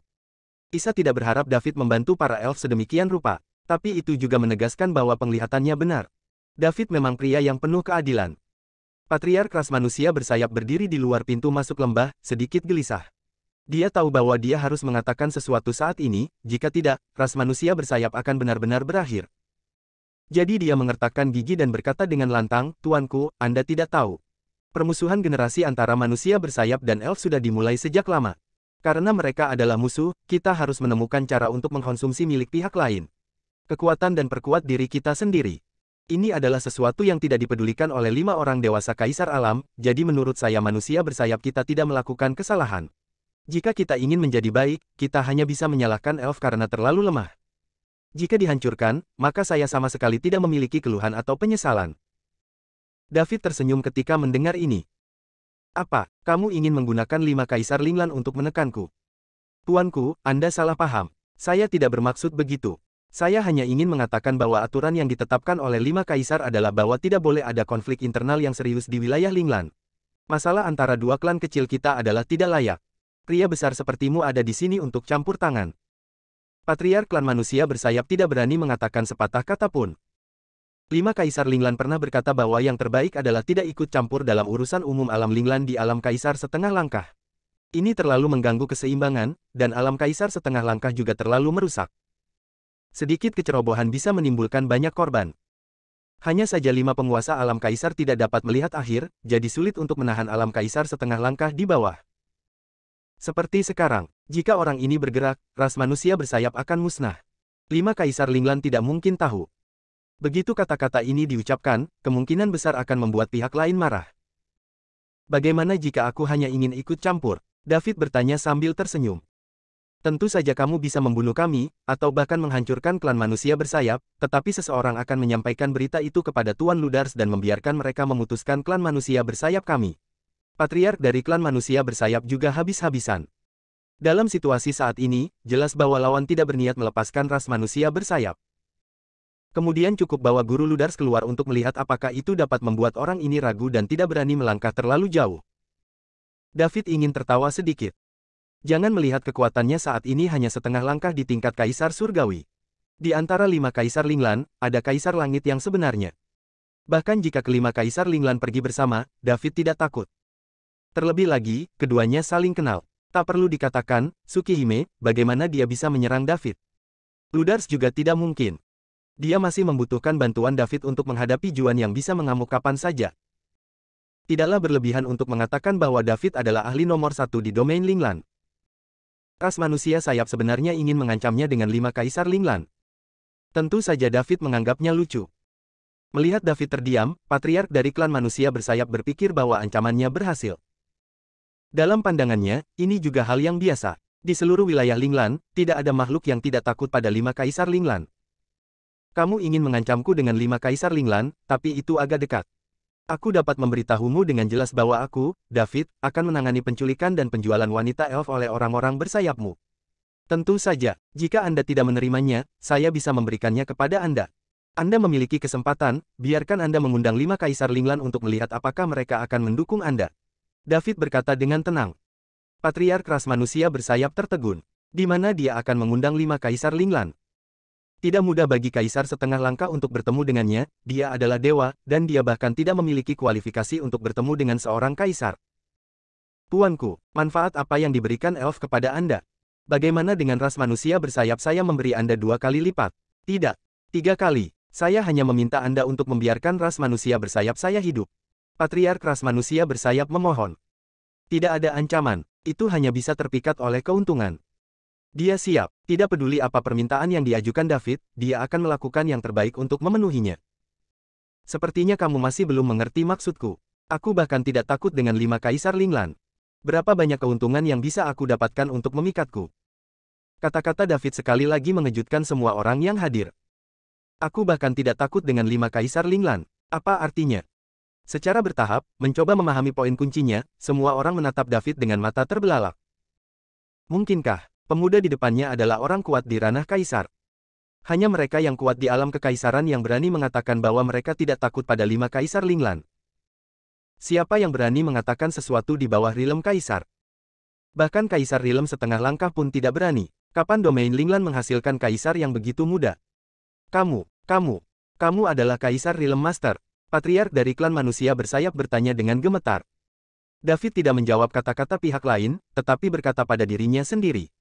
Isa tidak berharap David membantu para elf sedemikian rupa, tapi itu juga menegaskan bahwa penglihatannya benar. David memang pria yang penuh keadilan. Patriark ras manusia bersayap berdiri di luar pintu masuk lembah, sedikit gelisah. Dia tahu bahwa dia harus mengatakan sesuatu saat ini, jika tidak, ras manusia bersayap akan benar-benar berakhir. Jadi dia mengertakkan gigi dan berkata dengan lantang, "Tuanku, Anda tidak tahu. Permusuhan generasi antara manusia bersayap dan elf sudah dimulai sejak lama. Karena mereka adalah musuh, kita harus menemukan cara untuk mengkonsumsi milik pihak lain. Kekuatan dan perkuat diri kita sendiri. Ini adalah sesuatu yang tidak dipedulikan oleh 5 orang dewasa kaisar alam, jadi menurut saya manusia bersayap kita tidak melakukan kesalahan. Jika kita ingin menjadi baik, kita hanya bisa menyalahkan elf karena terlalu lemah. Jika dihancurkan, maka saya sama sekali tidak memiliki keluhan atau penyesalan." David tersenyum ketika mendengar ini. "Apa, kamu ingin menggunakan 5 kaisar Linglan untuk menekanku?" "Tuanku, Anda salah paham. Saya tidak bermaksud begitu. Saya hanya ingin mengatakan bahwa aturan yang ditetapkan oleh 5 kaisar adalah bahwa tidak boleh ada konflik internal yang serius di wilayah Linglan. Masalah antara 2 klan kecil kita adalah tidak layak. Pria besar sepertimu ada di sini untuk campur tangan." Patriark klan manusia bersayap tidak berani mengatakan sepatah kata pun. 5 kaisar Linglan pernah berkata bahwa yang terbaik adalah tidak ikut campur dalam urusan umum alam Linglan di alam kaisar setengah langkah. Ini terlalu mengganggu keseimbangan, dan alam kaisar setengah langkah juga terlalu merusak. Sedikit kecerobohan bisa menimbulkan banyak korban. Hanya saja 5 penguasa alam kaisar tidak dapat melihat akhir, jadi sulit untuk menahan alam kaisar setengah langkah di bawah. Seperti sekarang, jika orang ini bergerak, ras manusia bersayap akan musnah. 5 kaisar Linglan tidak mungkin tahu. Begitu kata-kata ini diucapkan, kemungkinan besar akan membuat pihak lain marah. "Bagaimana jika aku hanya ingin ikut campur?" David bertanya sambil tersenyum. "Tentu saja kamu bisa membunuh kami, atau bahkan menghancurkan klan manusia bersayap, tetapi seseorang akan menyampaikan berita itu kepada Tuan Ludars dan membiarkan mereka memutuskan klan manusia bersayap kami. Patriark dari klan manusia bersayap juga habis-habisan. Dalam situasi saat ini, jelas bahwa lawan tidak berniat melepaskan ras manusia bersayap. Kemudian cukup bawa guru Ludars keluar untuk melihat apakah itu dapat membuat orang ini ragu dan tidak berani melangkah terlalu jauh. David ingin tertawa sedikit. Jangan melihat kekuatannya saat ini hanya setengah langkah di tingkat Kaisar Surgawi. Di antara 5 Kaisar Linglan, ada Kaisar Langit yang sebenarnya. Bahkan jika kelima Kaisar Linglan pergi bersama, David tidak takut. Terlebih lagi, keduanya saling kenal. Tak perlu dikatakan, Tsukihime, bagaimana dia bisa menyerang David. Ludars juga tidak mungkin. Dia masih membutuhkan bantuan David untuk menghadapi Juan yang bisa mengamuk kapan saja. Tidaklah berlebihan untuk mengatakan bahwa David adalah ahli nomor 1 di domain Linglan. Ras manusia sayap sebenarnya ingin mengancamnya dengan 5 Kaisar Linglan. Tentu saja David menganggapnya lucu. Melihat David terdiam, patriark dari klan manusia bersayap berpikir bahwa ancamannya berhasil. Dalam pandangannya, ini juga hal yang biasa. Di seluruh wilayah Linglan, tidak ada makhluk yang tidak takut pada 5 Kaisar Linglan. Kamu ingin mengancamku dengan 5 Kaisar Linglan, tapi itu agak dekat. Aku dapat memberitahumu dengan jelas bahwa aku, David, akan menangani penculikan dan penjualan wanita elf oleh orang-orang bersayapmu. Tentu saja, jika Anda tidak menerimanya, saya bisa memberikannya kepada Anda. Anda memiliki kesempatan, biarkan Anda mengundang 5 Kaisar Linglan untuk melihat apakah mereka akan mendukung Anda. David berkata dengan tenang. Patriark ras manusia bersayap tertegun. Di mana dia akan mengundang 5 Kaisar Linglan? Tidak mudah bagi Kaisar setengah langkah untuk bertemu dengannya, dia adalah dewa, dan dia bahkan tidak memiliki kualifikasi untuk bertemu dengan seorang Kaisar. Tuanku, manfaat apa yang diberikan elf kepada Anda? Bagaimana dengan ras manusia bersayap? Saya memberi Anda 2 kali lipat. Tidak, 3 kali. Saya hanya meminta Anda untuk membiarkan ras manusia bersayap saya hidup. Patriark ras manusia bersayap memohon. Tidak ada ancaman, itu hanya bisa terpikat oleh keuntungan. Dia siap, tidak peduli apa permintaan yang diajukan David, dia akan melakukan yang terbaik untuk memenuhinya. Sepertinya kamu masih belum mengerti maksudku. Aku bahkan tidak takut dengan 5 Kaisar Linglan. Berapa banyak keuntungan yang bisa aku dapatkan untuk memikatku? Kata-kata David sekali lagi mengejutkan semua orang yang hadir. Aku bahkan tidak takut dengan 5 Kaisar Linglan. Apa artinya? Secara bertahap, mencoba memahami poin kuncinya, semua orang menatap David dengan mata terbelalak. Mungkinkah pemuda di depannya adalah orang kuat di ranah Kaisar? Hanya mereka yang kuat di alam kekaisaran yang berani mengatakan bahwa mereka tidak takut pada 5 Kaisar Linglan. Siapa yang berani mengatakan sesuatu di bawah Rilem Kaisar? Bahkan Kaisar Rilem setengah langkah pun tidak berani. Kapan domain Linglan menghasilkan Kaisar yang begitu muda? Kamu adalah Kaisar Rilem Master. Patriark dari klan manusia bersayap bertanya dengan gemetar. David tidak menjawab kata-kata pihak lain, tetapi berkata pada dirinya sendiri.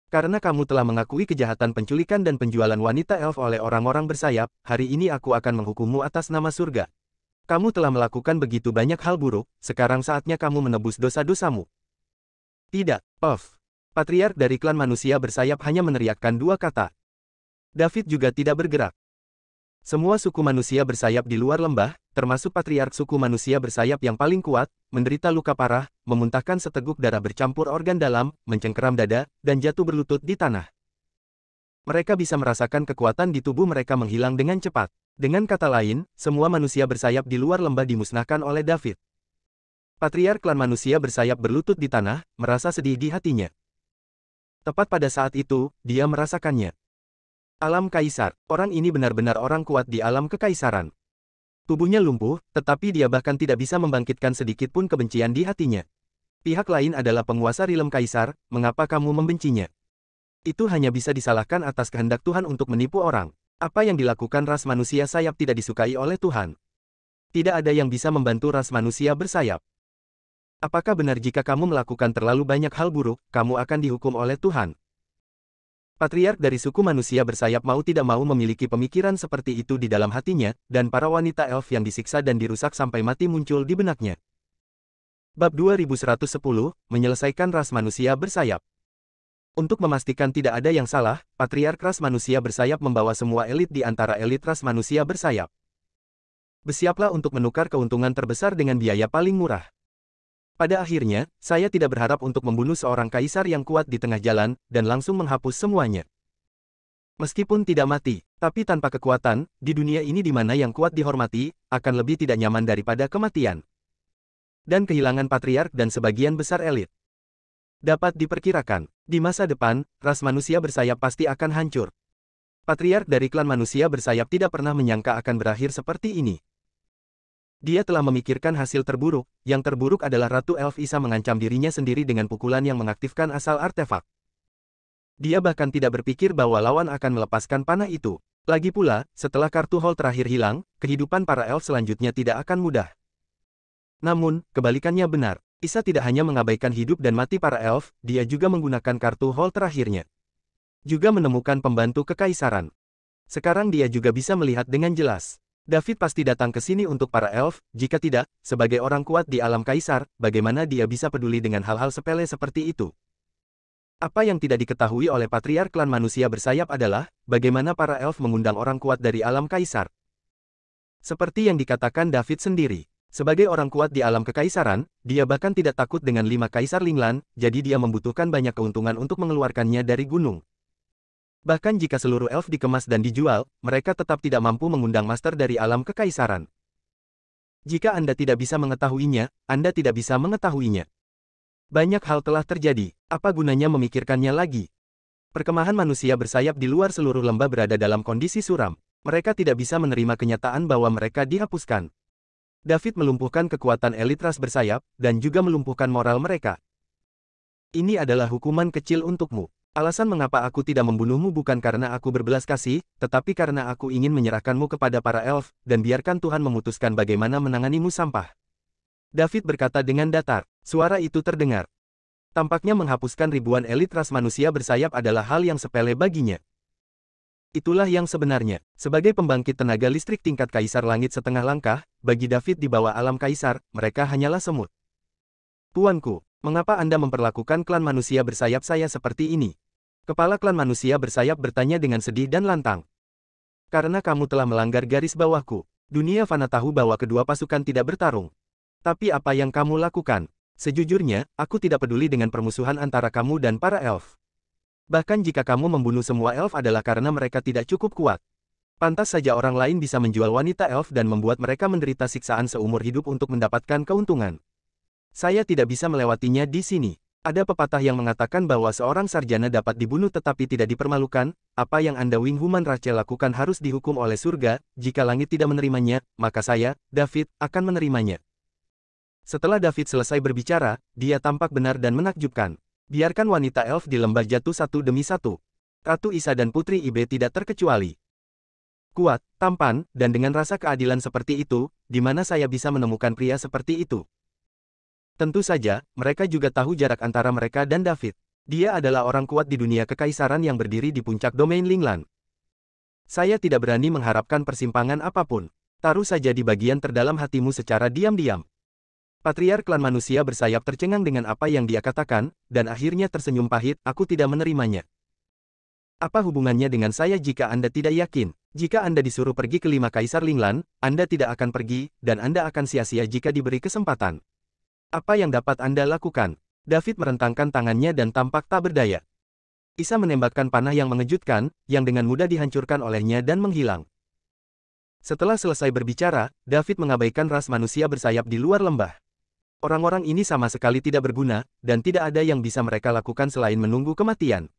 Karena kamu telah mengakui kejahatan penculikan dan penjualan wanita elf oleh orang-orang bersayap, hari ini aku akan menghukummu atas nama surga. Kamu telah melakukan begitu banyak hal buruk, sekarang saatnya kamu menebus dosa-dosamu. Tidak, Puff. Patriark dari klan manusia bersayap hanya meneriakkan 2 kata. David juga tidak bergerak. Semua suku manusia bersayap di luar lembah, termasuk patriark suku manusia bersayap yang paling kuat, menderita luka parah, memuntahkan seteguk darah bercampur organ dalam, mencengkeram dada, dan jatuh berlutut di tanah. Mereka bisa merasakan kekuatan di tubuh mereka menghilang dengan cepat. Dengan kata lain, semua manusia bersayap di luar lembah dimusnahkan oleh David. Patriark klan manusia bersayap berlutut di tanah, merasa sedih di hatinya. Tepat pada saat itu, dia merasakannya. Alam Kaisar, orang ini benar-benar orang kuat di alam kekaisaran. Tubuhnya lumpuh, tetapi dia bahkan tidak bisa membangkitkan sedikit pun kebencian di hatinya. Pihak lain adalah penguasa Rilem Kaisar, mengapa kamu membencinya? Itu hanya bisa disalahkan atas kehendak Tuhan untuk menipu orang. Apa yang dilakukan ras manusia sayap tidak disukai oleh Tuhan. Tidak ada yang bisa membantu ras manusia bersayap. Apakah benar jika kamu melakukan terlalu banyak hal buruk, kamu akan dihukum oleh Tuhan? Patriark dari suku manusia bersayap mau tidak mau memiliki pemikiran seperti itu di dalam hatinya, dan para wanita elf yang disiksa dan dirusak sampai mati muncul di benaknya. Bab 2110, menyelesaikan ras manusia bersayap. Untuk memastikan tidak ada yang salah, Patriark ras manusia bersayap membawa semua elit di antara elit ras manusia bersayap. Bersiaplah untuk menukar keuntungan terbesar dengan biaya paling murah. Pada akhirnya, saya tidak berharap untuk membunuh seorang kaisar yang kuat di tengah jalan, dan langsung menghapus semuanya. Meskipun tidak mati, tapi tanpa kekuatan, di dunia ini di mana yang kuat dihormati, akan lebih tidak nyaman daripada kematian. Dan kehilangan patriark dan sebagian besar elit. Dapat diperkirakan, di masa depan, ras manusia bersayap pasti akan hancur. Patriark dari klan manusia bersayap tidak pernah menyangka akan berakhir seperti ini. Dia telah memikirkan hasil terburuk, yang terburuk adalah Ratu Elf Isa mengancam dirinya sendiri dengan pukulan yang mengaktifkan asal artefak. Dia bahkan tidak berpikir bahwa lawan akan melepaskan panah itu. Lagi pula, setelah kartu Hall terakhir hilang, kehidupan para elf selanjutnya tidak akan mudah. Namun, kebalikannya benar. Isa tidak hanya mengabaikan hidup dan mati para elf, dia juga menggunakan kartu Hall terakhirnya. Juga menemukan pembantu kekaisaran. Sekarang dia juga bisa melihat dengan jelas. David pasti datang ke sini untuk para elf, jika tidak, sebagai orang kuat di alam kaisar, bagaimana dia bisa peduli dengan hal-hal sepele seperti itu? Apa yang tidak diketahui oleh patriark klan manusia bersayap adalah, bagaimana para elf mengundang orang kuat dari alam kaisar. Seperti yang dikatakan David sendiri. Sebagai orang kuat di alam kekaisaran, dia bahkan tidak takut dengan 5 kaisar Linglan, jadi dia membutuhkan banyak keuntungan untuk mengeluarkannya dari gunung. Bahkan jika seluruh elf dikemas dan dijual, mereka tetap tidak mampu mengundang master dari alam kekaisaran. Jika Anda tidak bisa mengetahuinya, Anda tidak bisa mengetahuinya. Banyak hal telah terjadi, apa gunanya memikirkannya lagi? Perkemahan manusia bersayap di luar seluruh lembah berada dalam kondisi suram. Mereka tidak bisa menerima kenyataan bahwa mereka dihapuskan. David melumpuhkan kekuatan elit ras bersayap, dan juga melumpuhkan moral mereka. Ini adalah hukuman kecil untukmu. Alasan mengapa aku tidak membunuhmu bukan karena aku berbelas kasih, tetapi karena aku ingin menyerahkanmu kepada para elf, dan biarkan Tuhan memutuskan bagaimana menanganimu sampah. David berkata dengan datar. Suara itu terdengar. Tampaknya menghapuskan ribuan elit ras manusia bersayap adalah hal yang sepele baginya. Itulah yang sebenarnya. Sebagai pembangkit tenaga listrik tingkat kaisar langit setengah langkah, bagi David di bawah alam kaisar, mereka hanyalah semut. Tuanku, mengapa Anda memperlakukan klan manusia bersayap saya seperti ini? Kepala klan manusia bersayap bertanya dengan sedih dan lantang. Karena kamu telah melanggar garis bawahku. Dunia fana tahu bahwa kedua pasukan tidak bertarung. Tapi apa yang kamu lakukan? Sejujurnya, aku tidak peduli dengan permusuhan antara kamu dan para elf. Bahkan jika kamu membunuh semua elf adalah karena mereka tidak cukup kuat. Pantas saja orang lain bisa menjual wanita elf dan membuat mereka menderita siksaan seumur hidup untuk mendapatkan keuntungan. Saya tidak bisa melewatinya di sini. Ada pepatah yang mengatakan bahwa seorang sarjana dapat dibunuh tetapi tidak dipermalukan. Apa yang Anda Wing Human Rachel lakukan harus dihukum oleh surga. Jika langit tidak menerimanya, maka saya, David, akan menerimanya. Setelah David selesai berbicara, dia tampak benar dan menakjubkan. Biarkan wanita elf di lembah jatuh satu demi satu. Ratu Isa dan Putri Ibe tidak terkecuali. Kuat, tampan, dan dengan rasa keadilan seperti itu, di mana saya bisa menemukan pria seperti itu? Tentu saja, mereka juga tahu jarak antara mereka dan David. Dia adalah orang kuat di dunia kekaisaran yang berdiri di puncak domain Linglan. Saya tidak berani mengharapkan persimpangan apapun. Taruh saja di bagian terdalam hatimu secara diam-diam. Patriark klan manusia bersayap tercengang dengan apa yang dia katakan, dan akhirnya tersenyum pahit, aku tidak menerimanya. Apa hubungannya dengan saya jika Anda tidak yakin? Jika Anda disuruh pergi ke 5 kaisar Linglan, Anda tidak akan pergi, dan Anda akan sia-sia jika diberi kesempatan. Apa yang dapat Anda lakukan? David merentangkan tangannya dan tampak tak berdaya. Isa menembakkan panah yang mengejutkan, yang dengan mudah dihancurkan olehnya dan menghilang. Setelah selesai berbicara, David mengabaikan ras manusia bersayap di luar lembah. Orang-orang ini sama sekali tidak berguna, dan tidak ada yang bisa mereka lakukan selain menunggu kematian.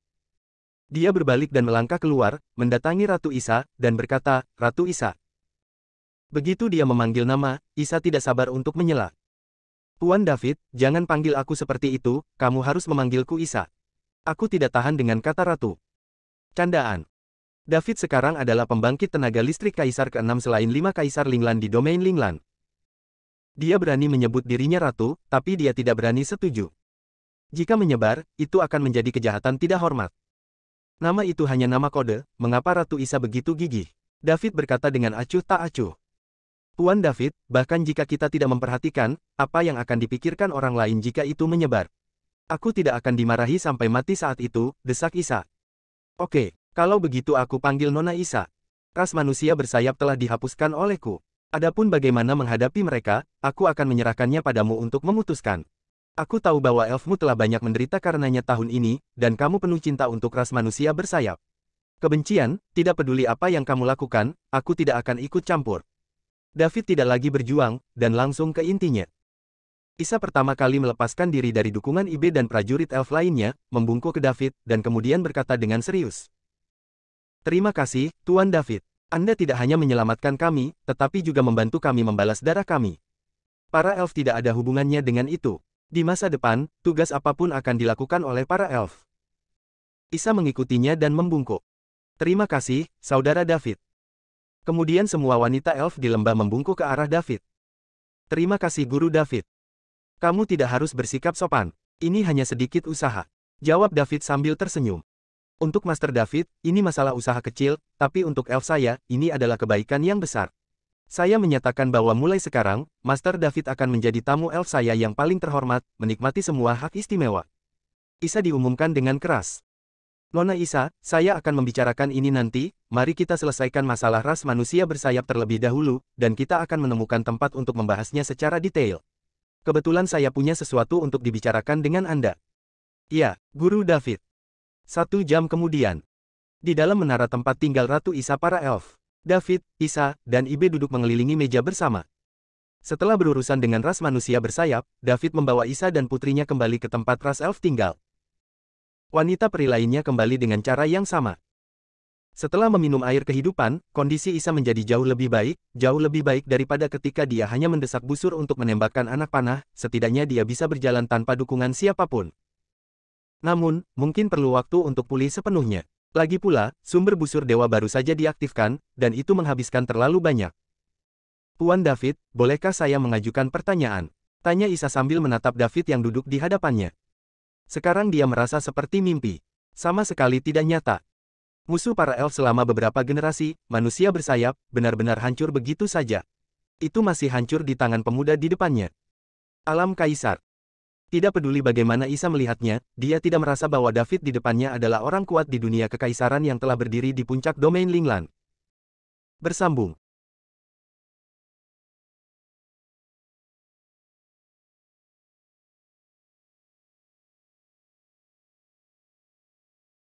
Dia berbalik dan melangkah keluar, mendatangi Ratu Isa, dan berkata, Ratu Isa. Begitu dia memanggil nama, Isa tidak sabar untuk menyela. Tuan David, jangan panggil aku seperti itu, kamu harus memanggilku Isa. Aku tidak tahan dengan kata Ratu. Candaan. David sekarang adalah pembangkit tenaga listrik kaisar ke-6 selain 5 kaisar Linglan di domain Linglan. Dia berani menyebut dirinya ratu, tapi dia tidak berani setuju. Jika menyebar, itu akan menjadi kejahatan tidak hormat. Nama itu hanya nama kode, mengapa Ratu Isa begitu gigih? David berkata dengan acuh tak acuh. Tuan David, bahkan jika kita tidak memperhatikan, apa yang akan dipikirkan orang lain jika itu menyebar? Aku tidak akan dimarahi sampai mati saat itu, desak Isa. Oke, kalau begitu aku panggil Nona Isa. Ras manusia bersayap telah dihapuskan olehku. Adapun bagaimana menghadapi mereka, aku akan menyerahkannya padamu untuk memutuskan. Aku tahu bahwa elfmu telah banyak menderita karenanya tahun ini, dan kamu penuh cinta untuk ras manusia bersayap. Kebencian, tidak peduli apa yang kamu lakukan, aku tidak akan ikut campur. David tidak lagi berjuang, dan langsung ke intinya. Isa pertama kali melepaskan diri dari dukungan Ibe dan prajurit elf lainnya, membungkuk ke David, dan kemudian berkata dengan serius. Terima kasih, Tuan David. Anda tidak hanya menyelamatkan kami, tetapi juga membantu kami membalas darah kami. Para elf tidak ada hubungannya dengan itu. Di masa depan, tugas apapun akan dilakukan oleh para elf. Isa mengikutinya dan membungkuk. Terima kasih, Saudara David. Kemudian semua wanita elf di lembah membungkuk ke arah David. Terima kasih Guru David. Kamu tidak harus bersikap sopan. Ini hanya sedikit usaha. Jawab David sambil tersenyum. Untuk Master David, ini masalah usaha kecil, tapi untuk elf saya, ini adalah kebaikan yang besar. Saya menyatakan bahwa mulai sekarang, Master David akan menjadi tamu elf saya yang paling terhormat, menikmati semua hak istimewa. Isa diumumkan dengan keras. Nona Isa, saya akan membicarakan ini nanti, mari kita selesaikan masalah ras manusia bersayap terlebih dahulu, dan kita akan menemukan tempat untuk membahasnya secara detail. Kebetulan saya punya sesuatu untuk dibicarakan dengan Anda. Ya, Guru David. 1 jam kemudian. Di dalam menara tempat tinggal Ratu Isa para elf, David, Isa, dan Ibe duduk mengelilingi meja bersama. Setelah berurusan dengan ras manusia bersayap, David membawa Isa dan putrinya kembali ke tempat ras elf tinggal. Wanita peri lainnya kembali dengan cara yang sama. Setelah meminum air kehidupan, kondisi Isa menjadi jauh lebih baik daripada ketika dia hanya mendesak busur untuk menembakkan anak panah, setidaknya dia bisa berjalan tanpa dukungan siapapun. Namun, mungkin perlu waktu untuk pulih sepenuhnya. Lagi pula, sumber busur dewa baru saja diaktifkan, dan itu menghabiskan terlalu banyak. Tuan David, bolehkah saya mengajukan pertanyaan? Tanya Isa sambil menatap David yang duduk di hadapannya. Sekarang dia merasa seperti mimpi. Sama sekali tidak nyata. Musuh para elf selama beberapa generasi, manusia bersayap, benar-benar hancur begitu saja. Itu masih hancur di tangan pemuda di depannya. Alam Kaisar. Tidak peduli bagaimana Isa melihatnya, dia tidak merasa bahwa David di depannya adalah orang kuat di dunia kekaisaran yang telah berdiri di puncak domain Linglan. Bersambung.